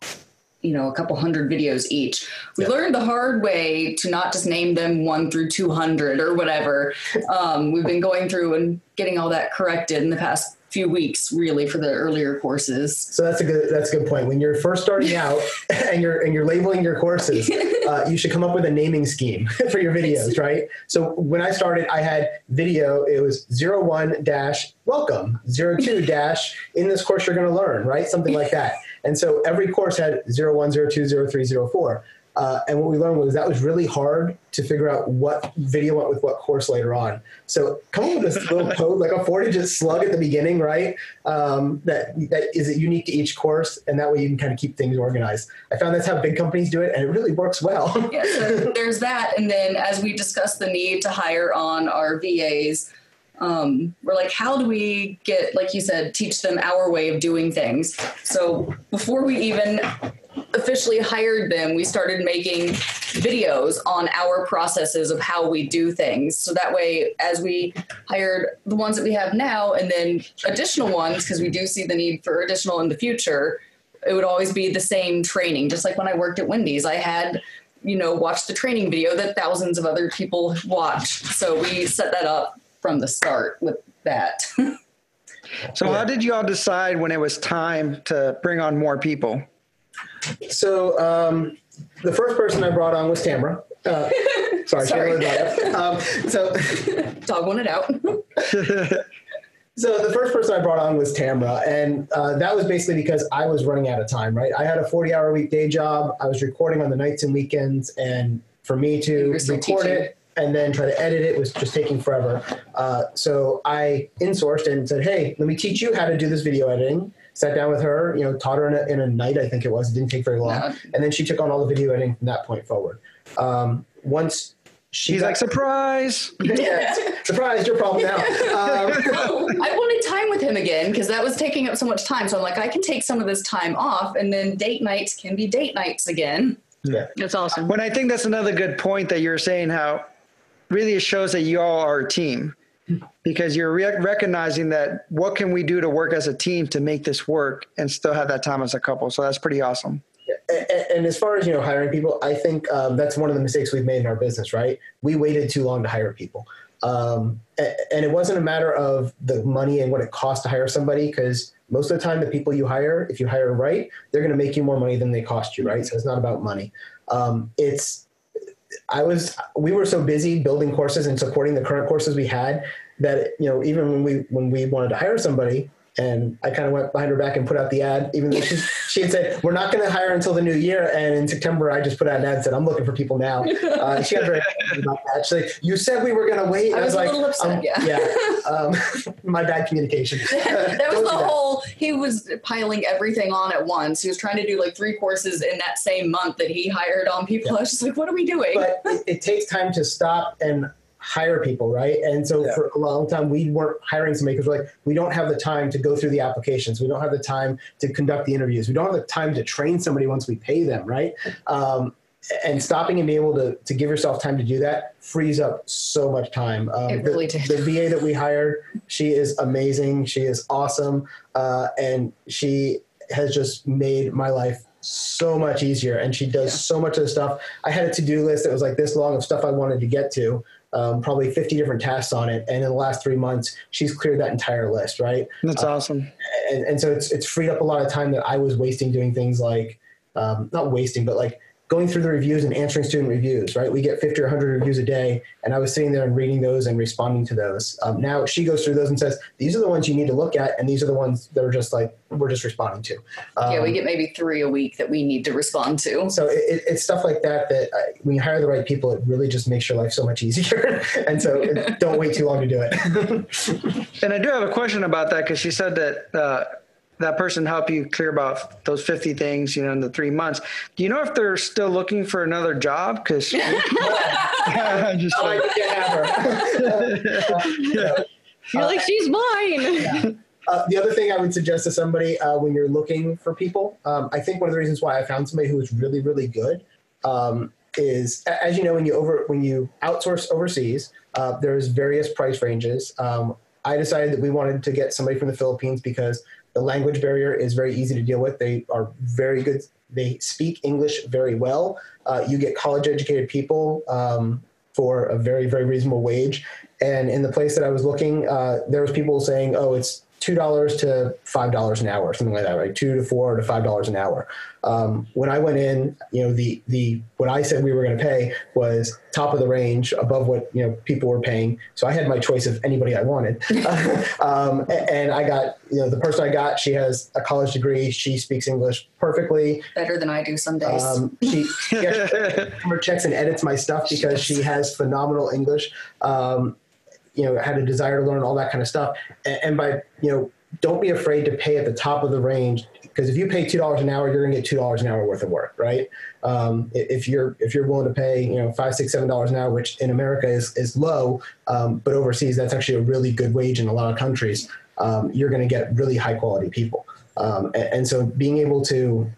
a couple hundred videos each. We learned the hard way to not just name them 1 through 200 or whatever. We've been going through and getting all that corrected in the past few weeks, really, for the earlier courses. So that's a good point. When you're first starting out and you're labeling your courses, you should come up with a naming scheme for your videos, right? So when I started, I had video. It was 01-welcome, 02- in this course you're going to learn, right? Something like that. And so every course had 01, 02, 03, 04. And what we learned was that was really hard to figure out what video went with what course later on. So come up with this little code, like a 4-digit slug at the beginning, right? That is unique to each course. And that way you can kind of keep things organized. I found that's how big companies do it, and it really works well. Yeah, so there's that. And then as we discussed the need to hire on our VAs, we're like, how do we get, like you said, teach them our way of doing things? So before we even officially hired them, we started making videos on our processes of how we do things. So that way, as we hired the ones that we have now and then additional ones, because we do see the need for additional in the future, it would always be the same training. Just like when I worked at Wendy's, I had, watched the training video that thousands of other people watched. So we set that up from the start with that. So how did you all decide when it was time to bring on more people? So the first person I brought on was Tamera. Sorry. So dog wanted out. So the first person I brought on was Tamera, and that was basically because I was running out of time, right? I had a 40-hour-a-week day job. I was recording on the nights and weekends, and for me to record it and then try to edit it was just taking forever. So I insourced and said, hey, let me teach you how to do this video editing. Sat down with her, taught her in a night, I think it was. It didn't take very long. No. And then she took on all the video editing from that point forward. Once she's like, surprise. Yeah, surprise, your problem now. I wanted time with him again because that was taking up so much time. So I'm like, I can take some of this time off and then date nights can be date nights again. Yeah, that's awesome. When I think that's another good point that you're saying, how really it shows that you all are a team, because you're recognizing that what can we do to work as a team to make this work and still have that time as a couple. So that's pretty awesome. And as far as, hiring people, I think that's one of the mistakes we've made in our business, right? We waited too long to hire people. And it wasn't a matter of the money and what it costs to hire somebody, because most of the time the people you hire, if you hire right, they're going to make you more money than they cost you, right? So it's not about money. We were so busy building courses and supporting the current courses we had that, even when we wanted to hire somebody, and I kind of went behind her back and put out the ad, even though she had said, we're not going to hire until the new year. And in September, I just put out an ad and said, I'm looking for people now. She got very excited about that. She's like, you said we were going to wait. I was like, a little upset, my bad communication. That was the whole, he was piling everything on at once. He was trying to do like 3 courses in that same month that he hired on people. Yeah. I was just like, what are we doing? But it takes time to stop and hire people, right? And so for a long time, we weren't hiring somebody because we're like, we don't have the time to go through the applications. We don't have the time to conduct the interviews. We don't have the time to train somebody once we pay them, right? And stopping and being able to give yourself time to do that frees up so much time. It really did. The VA that we hired, she is amazing. She is awesome. And she has just made my life so much easier. And she does so much of the stuff. I had a to-do list that was like this long of stuff I wanted to get to. Probably 50 different tasks on it. And in the last 3 months, she's cleared that entire list, right? That's awesome. And so it's freed up a lot of time that I was wasting doing things like, not wasting, but like going through the reviews and answering student reviews, right? We get 50 or 100 reviews a day. And I was sitting there and reading those and responding to those. Now she goes through those and says, these are the ones you need to look at. And these are the ones that are just like, we're just responding to. We get maybe 3 a week that we need to respond to. So it's stuff like that when you hire the right people, it really just makes your life so much easier. And so don't wait too long to do it. And I do have a question about that, because she said that that person helped you clear about those 50 things, in the 3 months. Do you know if they're still looking for another job? Because I can't have her. You're like, she's mine. Yeah. The other thing I would suggest to somebody when you're looking for people, I think one of the reasons why I found somebody who was really, really good is, as you know, when you outsource overseas, there's various price ranges. I decided that we wanted to get somebody from the Philippines because the language barrier is very easy to deal with. They are very good. They speak English very well. You get college-educated people for a very, very reasonable wage. And in the place that I was looking, there was people saying, oh, it's $2 to $5 an hour, or something like that, right? $2 to $4 to $5 an hour. When I went in, what I said we were going to pay was top of the range, above what people were paying. So I had my choice of anybody I wanted, and I got the person I got. She has a college degree. She speaks English perfectly, better than I do some days. She actually checks and edits my stuff because she has phenomenal English. Had a desire to learn all that kind of stuff. And by, don't be afraid to pay at the top of the range, because if you pay $2 an hour, you're going to get $2 an hour worth of work, right? If you're willing to pay, $5, $6, $7 an hour, which in America is low, but overseas, that's actually a really good wage in a lot of countries. You're going to get really high quality people. And so being able to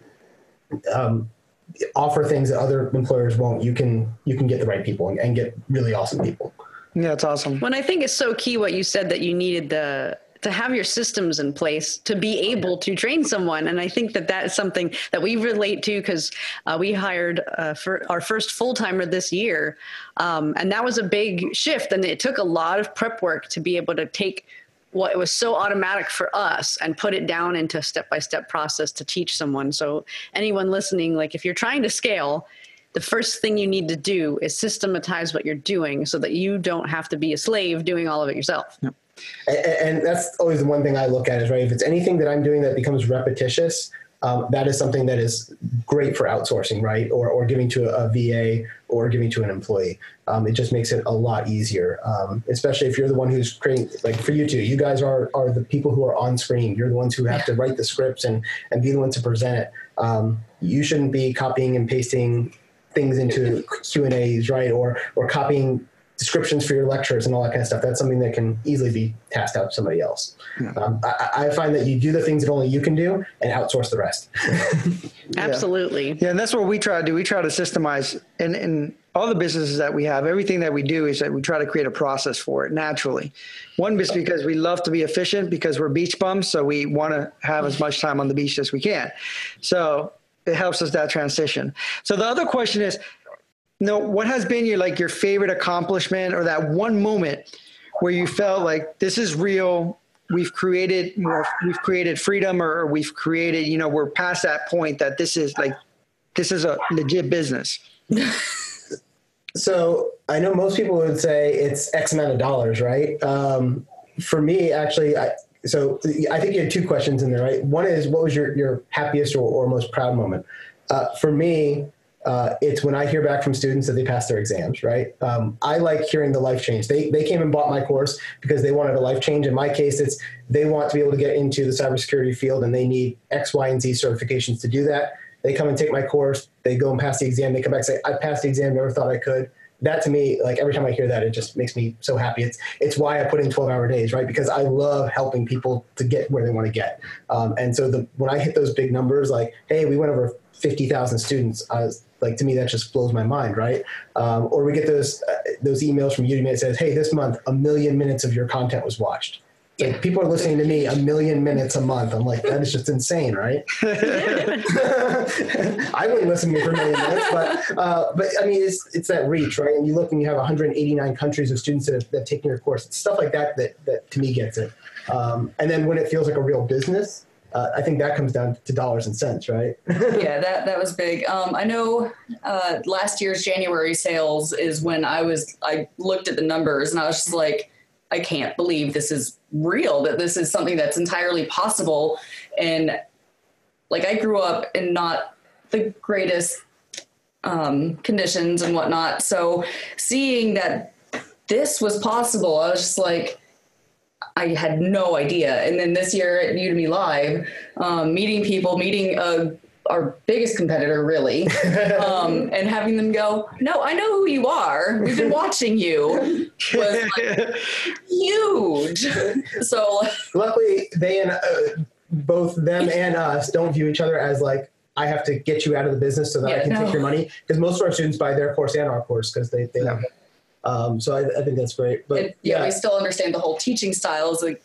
offer things that other employers won't, you can get the right people and get really awesome people. Yeah, it's awesome. When I think it's so key what you said, that you needed to have your systems in place to be able to train someone. And I think that is something that we relate to, because we hired for our first full-timer this year. And that was a big shift. And it took a lot of prep work to be able to take what was so automatic for us and put it down into a step-by-step process to teach someone. So anyone listening, like if you're trying to scale, the first thing you need to do is systematize what you're doing so that you don't have to be a slave doing all of it yourself. Yep. And that's always the one thing I look at is, right, if it's anything that I'm doing that becomes repetitious, that is something that is great for outsourcing, right? Or giving to a VA or giving to an employee. It just makes it a lot easier, especially if you're the one who's creating, like for you two, you guys are the people who are on screen. You're the ones who have to write the scripts and be the ones to present it. You shouldn't be copying and pasting things into Q&As, right? Or copying descriptions for your lectures and all that kind of stuff. That's something that can easily be tasked out to somebody else. Yeah. I find that you do the things that only you can do and outsource the rest. Absolutely. Yeah, and that's what we try to do. We try to systemize in all the businesses that we have. Everything that we do is that we try to create a process for it naturally. One is because we love to be efficient because we're beach bums, so we want to have as much time on the beach as we can. So it helps us that transition. So the other question is, what has been your favorite accomplishment or that one moment where you felt like this is real? We've created freedom, or we've created, we're past that point that this is a legit business. So I know most people would say it's X amount of dollars, right? For me, actually, I think you had two questions in there, right? One is, what was your happiest or most proud moment? For me, it's when I hear back from students that they passed their exams, right? I like hearing the life change. They came and bought my course because they wanted a life change. In my case, it's they want to be able to get into the cybersecurity field and they need X, Y, and Z certifications to do that. They come and take my course. They go and pass the exam. They come back and say, I passed the exam, never thought I could. That to me, like every time I hear that, it just makes me so happy. It's why I put in 12-hour days, right? Because I love helping people to get where they want to get. And so when I hit those big numbers, like, hey, we went over 50,000 students, to me, that just blows my mind, right? Or we get those emails from Udemy that says, hey, this month, 1 million minutes of your content was watched. Like, people are listening to me 1 million minutes a month. I'm like, that is just insane, right? I wouldn't listen to me for 1 million minutes, but I mean, it's that reach, right? And you look and you have 189 countries of students that have taken your course. It's stuff like that to me gets it. And then when it feels like a real business, I think that comes down to dollars and cents, right? Yeah, that was big. I know last year's January sales is when I looked at the numbers and I was just like, I can't believe this is real, that this is something that's entirely possible. And like, I grew up in not the greatest conditions and whatnot. So seeing that this was possible, I was just like, I had no idea. And then this year at Udemy Live, meeting our biggest competitor, really, and having them go, no, I know who you are. We've been watching you. Was like huge. So luckily, they and both them and us don't view each other as like, I have to get you out of the business so that I can take your money. Because most of our students buy their course and our course because they love it. So I think that's great. But we still understand the whole teaching style is a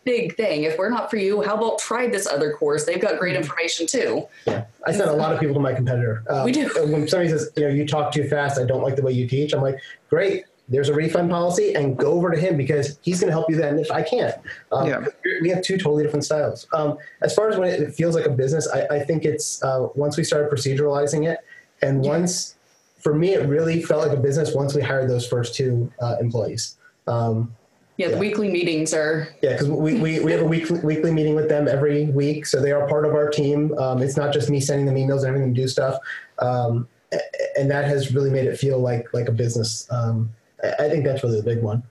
big thing. If we're not for you, how about try this other course? They've got great information too. Yeah, I send a lot of people to my competitor. We do. When somebody says, you talk too fast, I don't like the way you teach, I'm like, great, there's a refund policy, and go over to him because he's going to help you then if I can't. We have two totally different styles. As far as when it feels like a business, I think it's once we started proceduralizing it, and once, for me, it really felt like a business once we hired those first two employees. The weekly meetings are... Yeah, because we have a weekly meeting with them every week, so they are part of our team. It's not just me sending them emails and having them do stuff. And that has really made it feel like a business. I think that's really the big one.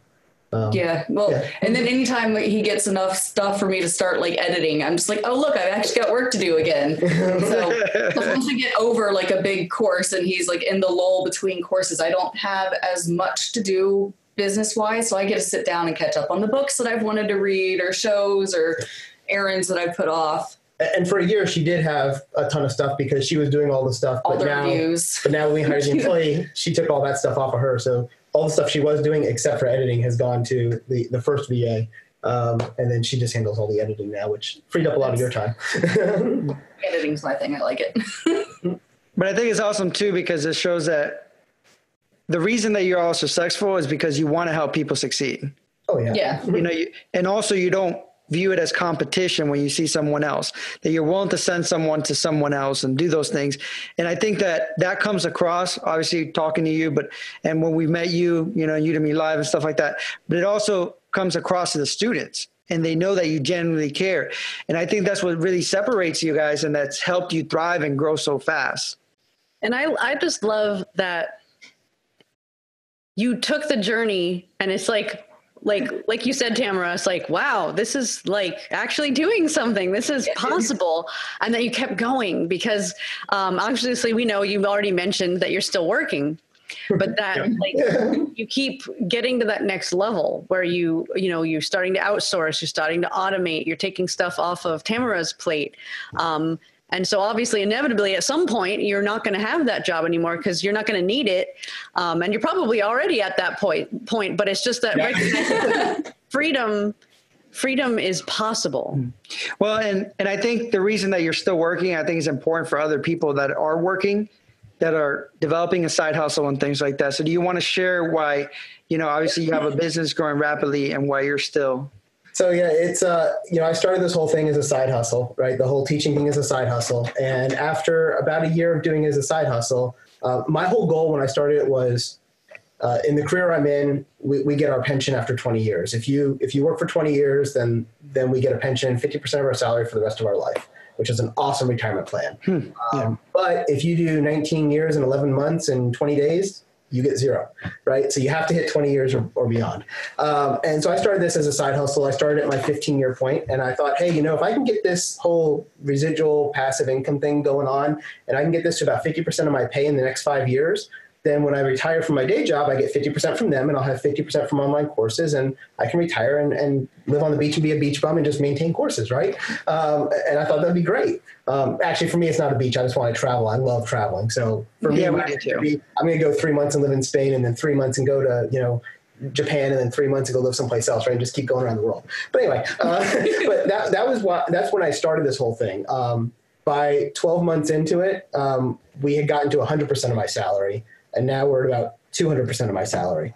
And then anytime he gets enough stuff for me to start editing, I'm just like, oh, look, I've actually got work to do again. So once we get over a big course and he's in the lull between courses, I don't have as much to do business-wise, so I get to sit down and catch up on the books that I've wanted to read or shows or errands that I've put off. And for a year, she did have a ton of stuff because she was doing all the stuff. All the reviews. But now when we hired the employee, she took all that stuff off of her. So all the stuff she was doing, except for editing, has gone to the first VA. And then she just handles all the editing now, which freed up a lot of your time. Editing's my thing. I like it. But I think it's awesome, too, because it shows that the reason that you're all successful is because you want to help people succeed. Oh, yeah. Yeah. And also you don't view it as competition when you see someone else, that you're willing to send someone to someone else and do those things. And I think that comes across, obviously talking to you, and when we met you, Udemy Live and stuff like that, but it also comes across to the students, and they know that you genuinely care. And I think that's what really separates you guys, and that's helped you thrive and grow so fast. And I just love that you took the journey, and it's like you said, Tamera, it's like, wow, this is like actually doing something. This is possible. And that you kept going because obviously we know you've already mentioned that you're still working, but that you keep getting to that next level where you're starting to outsource, you're starting to automate, you're taking stuff off of Tamera's plate. And so obviously, inevitably, at some point, you're not going to have that job anymore because you're not going to need it. And you're probably already at that point, but it's just that recognizing freedom is possible. Well, and I think the reason that you're still working, I think is important for other people that are working, that are developing a side hustle and things like that. So do you want to share why, obviously you have a business growing rapidly and why you're still... So yeah, it's, I started this whole thing as a side hustle, right? The whole teaching thing is a side hustle. And after about a year of doing it as a side hustle, my whole goal when I started it was, in the career I'm in, we get our pension after 20 years. If you work for 20 years, then we get a pension, 50% of our salary for the rest of our life, which is an awesome retirement plan. But if you do 19 years and 11 months and 20 days, you get zero, right? So you have to hit 20 years or beyond. And so I started this as a side hustle. I started at my 15-year point, and I thought, hey, if I can get this whole residual passive income thing going on, and I can get this to about 50% of my pay in the next 5 years, then when I retire from my day job, I get 50% from them, and I'll have 50% from online courses, and I can retire and live on the beach and be a beach bum and just maintain courses, right? And I thought that'd be great. Actually, for me, it's not a beach. I just want to travel. I love traveling. So for me, I'm going to go 3 months and live in Spain, and then 3 months and go to, Japan, and then 3 months and go live someplace else, right? And just keep going around the world. But anyway, but that's when I started this whole thing. By 12 months into it, we had gotten to 100% of my salary. And now we're at about 200% of my salary.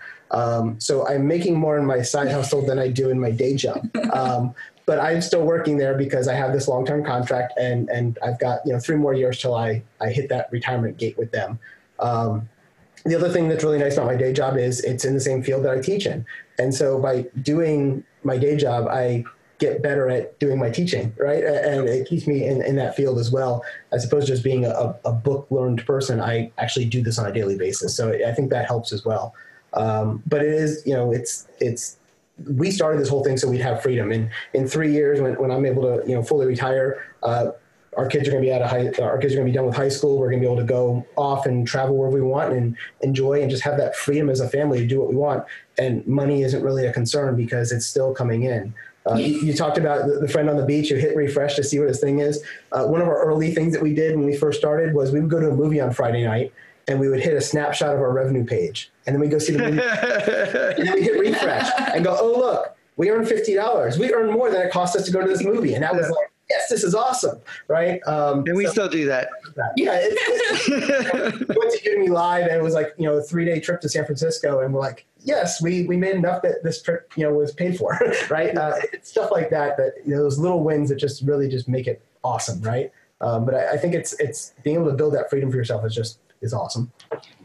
So I'm making more in my side hustle than I do in my day job. But I'm still working there because I have this long-term contract, and I've got 3 more years till I hit that retirement gate with them. The other thing that's really nice about my day job is it's in the same field that I teach in. And so by doing my day job, I get better at doing my teaching, right? And it keeps me in that field as well, as opposed to just being a book learned person. I actually do this on a daily basis. So I think that helps as well. But it is, we started this whole thing so we'd have freedom. And in 3 years, when I'm able to, fully retire, our kids are going to be done with high school. We're going to be able to go off and travel where we want and enjoy and just have that freedom as a family to do what we want. And money isn't really a concern because it's still coming in. You talked about the friend on the beach who hit refresh to see what his thing is. One of our early things that we did when we first started was we would go to a movie on Friday night, and we would hit a snapshot of our revenue page. And then we go see the movie. And then we hit refresh and go, oh, look, we earned $50. We earned more than it cost us to go to this movie. And that was like, yes, this is awesome, right? And we still do that. Yeah. We went to Udemy Live, and it was like, a 3-day trip to San Francisco. And we're like, yes, we made enough that this trip, was paid for, right? It's stuff like that, those little wins that just really just make it awesome, right? But I think it's being able to build that freedom for yourself is awesome.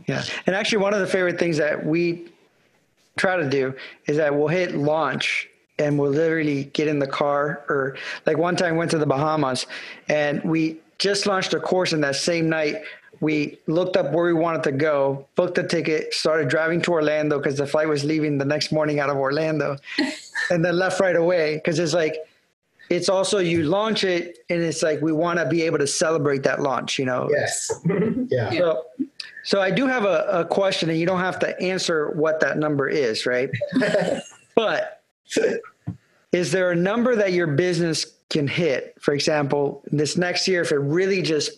Yeah. And actually, one of the favorite things that we try to do is that we'll hit launch, and we'll literally get in the car, or like one time went to the Bahamas, and we just launched a course, and that same night we looked up where we wanted to go, booked a ticket, started driving to Orlando because the flight was leaving the next morning out of Orlando, and then left right away. Because it's also, you launch it, and it's like, we want to be able to celebrate that launch, Yes. Yeah. So I do have a question, and you don't have to answer what that number is, right? But is there a number that your business can hit, for example, this next year, if it really just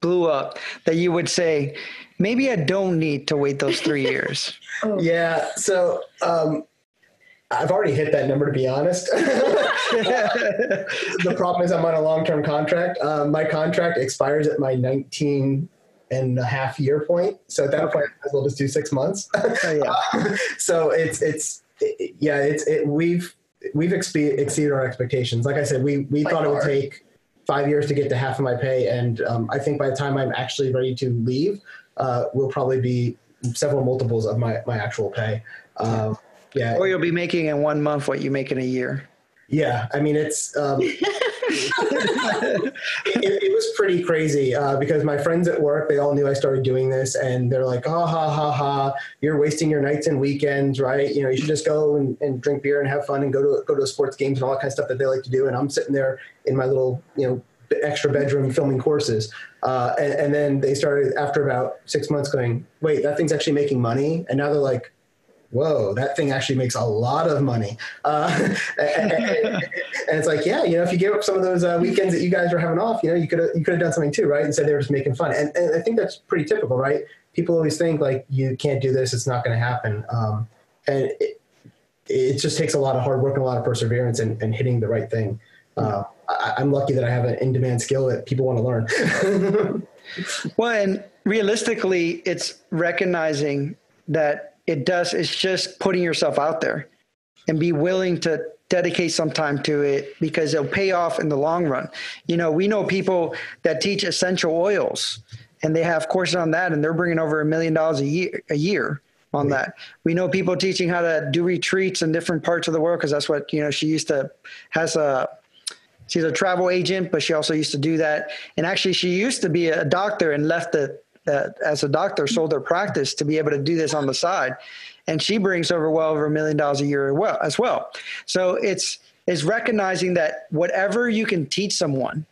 blew up, that you would say, maybe I don't need to wait those 3 years? Yeah. So I've already hit that number, to be honest. The problem is I'm on a long-term contract. My contract expires at my 19.5-year point. So at that point, I might as well just do 6 months. Oh, yeah. So we've exceeded our expectations. Like I said, we thought it would take 5 years to get to half of my pay. And I think by the time I'm actually ready to leave, we'll probably be several multiples of my actual pay. Yeah. Or you'll be making in 1 month what you make in a year. Yeah. I mean, it's, it was pretty crazy because my friends at work, they all knew I started doing this, and they're like, oh, ha, ha, ha, you're wasting your nights and weekends, right? You know, you should just go and drink beer and have fun and go to sports games and all that kind of stuff that they like to do. And I'm sitting there in my little, extra bedroom filming courses. And then they started after about 6 months going, wait, that thing's actually making money. And now they're like, whoa, that thing actually makes a lot of money. And it's like, yeah, if you gave up some of those weekends that you guys were having off, you could have done something too, right? Instead they were just making fun. And I think that's pretty typical, right? People always think like, you can't do this, it's not going to happen. And it just takes a lot of hard work and a lot of perseverance and hitting the right thing. I'm lucky that I have an in-demand skill that people want to learn. Well, and realistically, it's recognizing that it's just putting yourself out there and be willing to dedicate some time to it, because it'll pay off in the long run. We know people that teach essential oils and they have courses on that, and they're bringing over $1 million a year on that. We know people teaching how to do retreats in different parts of the world, because that's what, she's a travel agent, but she also used to do that. And actually she used to be a doctor and left as a doctor, sold her practice to be able to do this on the side. And she brings well over $1 million a year as well. So it's recognizing that whatever you can teach someone,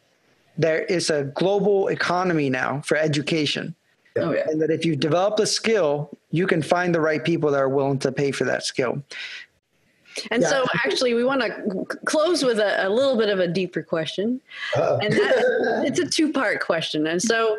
there is a global economy now for education. Oh, yeah. And that if you develop a skill, you can find the right people that are willing to pay for that skill. And so actually we want to close with a little bit of a deeper question. Uh-oh. And it's a 2-part question. And so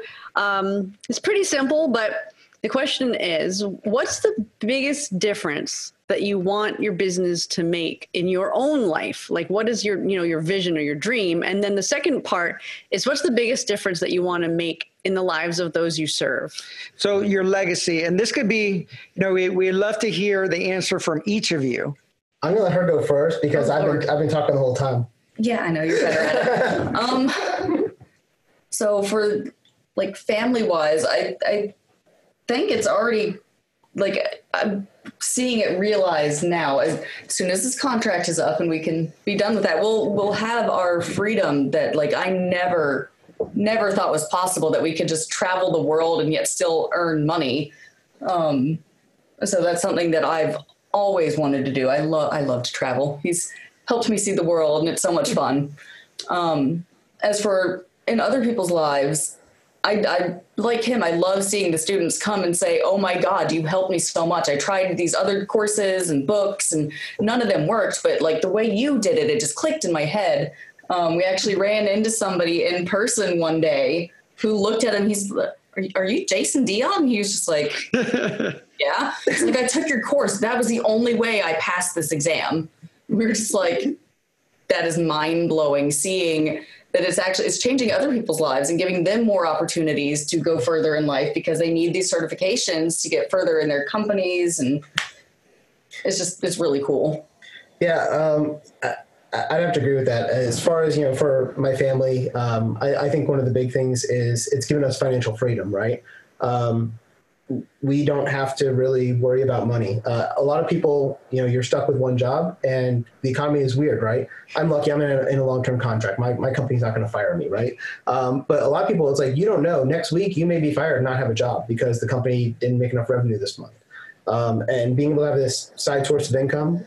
it's pretty simple, but the question is, what's the biggest difference that you want your business to make in your own life? Like, what is your vision or your dream? And then the second part is, what's the biggest difference that you want to make in the lives of those you serve? So your legacy, and this could be, we'd love to hear the answer from each of you. I'm going to let her go first because I've been talking the whole time. Yeah, I know you're better at it. So for like family wise, I think it's already like, I'm seeing it realized now. As soon as this contract is up and we can be done with that, we'll have our freedom that like I never thought was possible, that we could just travel the world and yet still earn money. So that's something that I've always wanted to do. I love to travel. He's helped me see the world, and it's so much fun. As for in other people's lives, I like him. I love seeing the students come and say, oh my God, you helped me so much. I tried these other courses and books and none of them worked, but like the way you did it, it just clicked in my head. We actually ran into somebody in person one day who looked at him. He's are you Jason Dion? He was just like, yeah. He's like, I took your course. That was the only way I passed this exam. We were just like, that is mind blowing, seeing that it's changing other people's lives and giving them more opportunities to go further in life because they need these certifications to get further in their companies. And it's really cool. Yeah. I'd have to agree with that. As far as, for my family, I think one of the big things is it's given us financial freedom, right? We don't have to really worry about money. A lot of people, you're stuck with one job and the economy is weird, right? I'm lucky I'm in a long-term contract. My company's not going to fire me, right? But a lot of people, it's like, you don't know, next week you may be fired and not have a job because the company didn't make enough revenue this month. And being able to have this side source of income,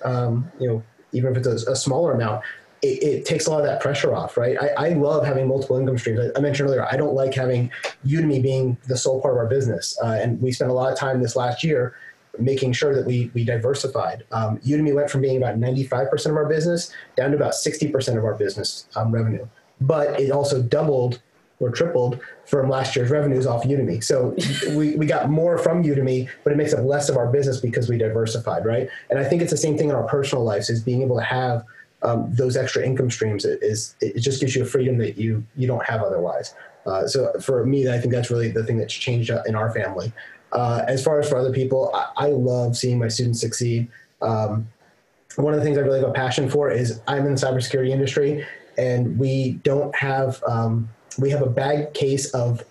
even if it's a smaller amount, it takes a lot of that pressure off, right? I love having multiple income streams. I mentioned earlier, I don't like having Udemy being the sole part of our business. And we spent a lot of time this last year making sure that we diversified. Udemy went from being about 95% of our business down to about 60% of our business revenue. But it also doubled or tripled from last year's revenues off Udemy. So we got more from Udemy, but it makes up less of our business because we diversified, right? And I think it's the same thing in our personal lives, is being able to have those extra income streams. It just gives you a freedom that you don't have otherwise. So for me, I think that's really the thing that's changed in our family. As far as for other people, I love seeing my students succeed. one of the things I really have a passion for is I'm in the cybersecurity industry, and we don't have, we have a bad case of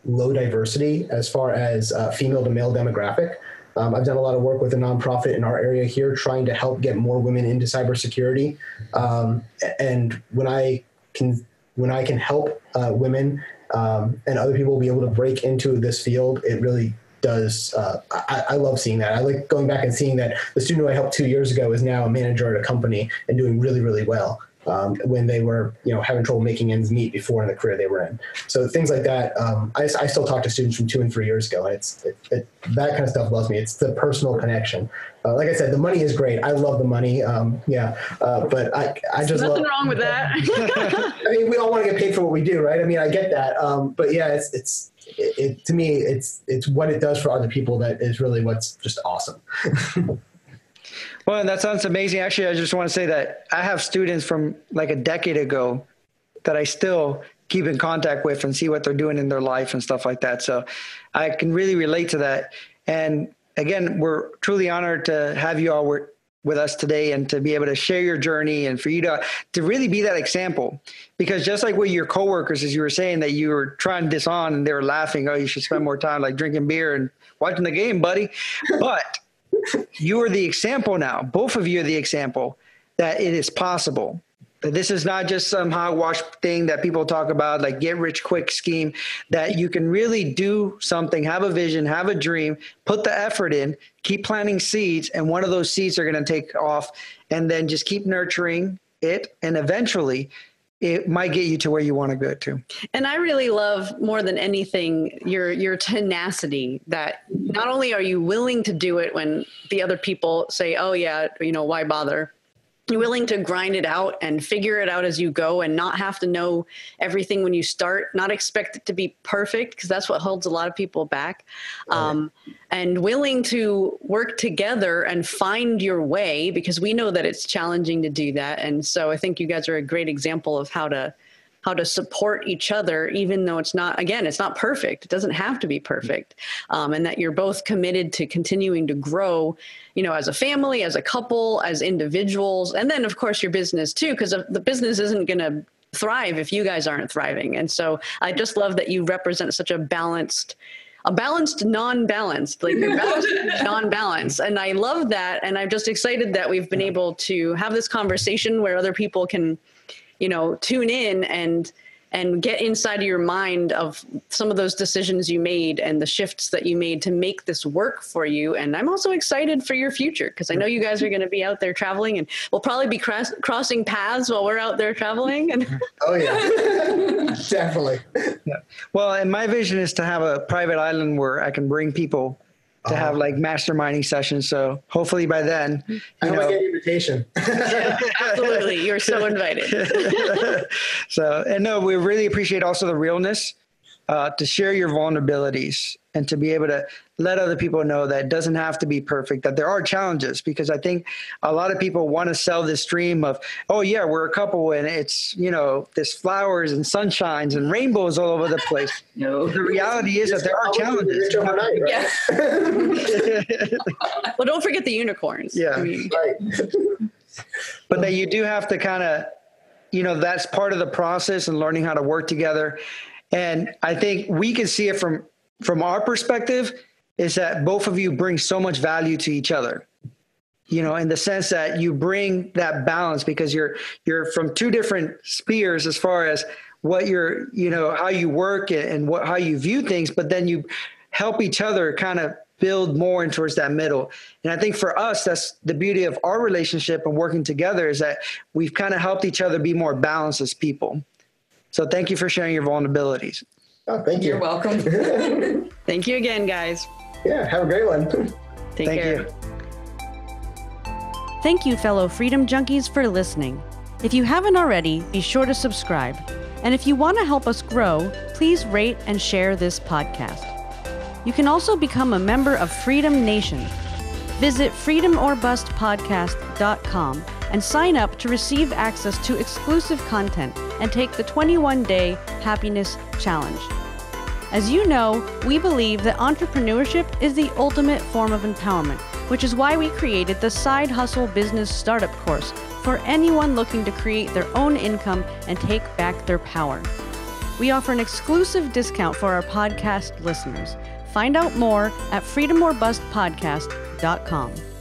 low diversity as far as female to male demographic. I've done a lot of work with a nonprofit in our area here trying to help get more women into cybersecurity. And when I can help women and other people be able to break into this field, it really does. I love seeing that. I like going back and seeing that the student who I helped 2 years ago is now a manager at a company and doing really, really well. When they were, having trouble making ends meet before in the career they were in. So things like that. I still talk to students from 2 and 3 years ago, and that kind of stuff loves me. It's the personal connection. Like I said, the money is great. I love the money. But I just nothing wrong with that. I mean, we all want to get paid for what we do, right? I mean, I get that. But yeah, to me, it's what it does for other people that is really what's just awesome. Well, that sounds amazing. Actually, I just want to say that I have students from like a decade ago that I still keep in contact with and see what they're doing in their life and stuff like that. So I can really relate to that. And again, we're truly honored to have you all with us today and to be able to share your journey and for you to really be that example. Because just like with your coworkers, as you were saying that you were trying this on and they were laughing, oh, you should spend more time like drinking beer and watching the game, buddy. But you are the example now. Both of you are the example that it is possible. That this is not just some hogwash thing that people talk about, like get rich quick scheme, that you can really do something, have a vision, have a dream, put the effort in, keep planting seeds, and one of those seeds are going to take off, and then just keep nurturing it, and eventually it might get you to where you want to go to. And I really love more than anything your tenacity, that not only are you willing to do it when the other people say, oh yeah, why bother? You're willing to grind it out and figure it out as you go and not have to know everything when you start, not expect it to be perfect, because that's what holds a lot of people back. And willing to work together and find your way, because we know that it's challenging to do that. And so I think you guys are a great example of how to support each other, even though it's not perfect. It doesn't have to be perfect. And that you're both committed to continuing to grow, as a family, as a couple, as individuals, and then of course your business too, because the business isn't going to thrive if you guys aren't thriving. And so I just love that you represent such a balanced, non-balanced, like you're balanced, non-balanced. And I love that. And I'm just excited that we've been able to have this conversation where other people can, tune in and get inside of your mind of some of those decisions you made and the shifts that you made to make this work for you. And I'm also excited for your future, because I know you guys are going to be out there traveling, and we'll probably be crossing paths while we're out there traveling. And oh yeah, definitely. Yeah. Well, and my vision is to have a private island where I can bring people to have like masterminding sessions. So hopefully by then, I get an invitation. Absolutely. You're so invited. So, and no, we really appreciate also the realness, to share your vulnerabilities and to be able to let other people know that it doesn't have to be perfect, that there are challenges, because I think a lot of people want to sell this dream of, oh yeah, we're a couple and it's, there's flowers and sunshines and rainbows all over the place. No. The reality is that there are challenges. Overnight, right? Yeah. Well, don't forget the unicorns. Yeah. Right. But that you do have to kind of, that's part of the process and learning how to work together. And I think we can see it from our perspective, is that both of you bring so much value to each other, in the sense that you bring that balance, because you're from two different spheres as far as what you're, how you work and how you view things, but then you help each other kind of build more in towards that middle. And I think for us, that's the beauty of our relationship and working together, is that we've kind of helped each other be more balanced as people. So thank you for sharing your vulnerabilities. Oh, thank you. You're welcome. Thank you again, guys. Yeah, have a great one. Take care. You. Thank you, fellow Freedom Junkies, for listening. If you haven't already, be sure to subscribe. And if you want to help us grow, please rate and share this podcast. You can also become a member of Freedom Nation. Visit freedomorbustpodcast.com and sign up to receive access to exclusive content and take the 21-day happiness challenge. As you know, we believe that entrepreneurship is the ultimate form of empowerment, which is why we created the Side Hustle Business Startup course for anyone looking to create their own income and take back their power. We offer an exclusive discount for our podcast listeners. Find out more at freedomorbustpodcast.com.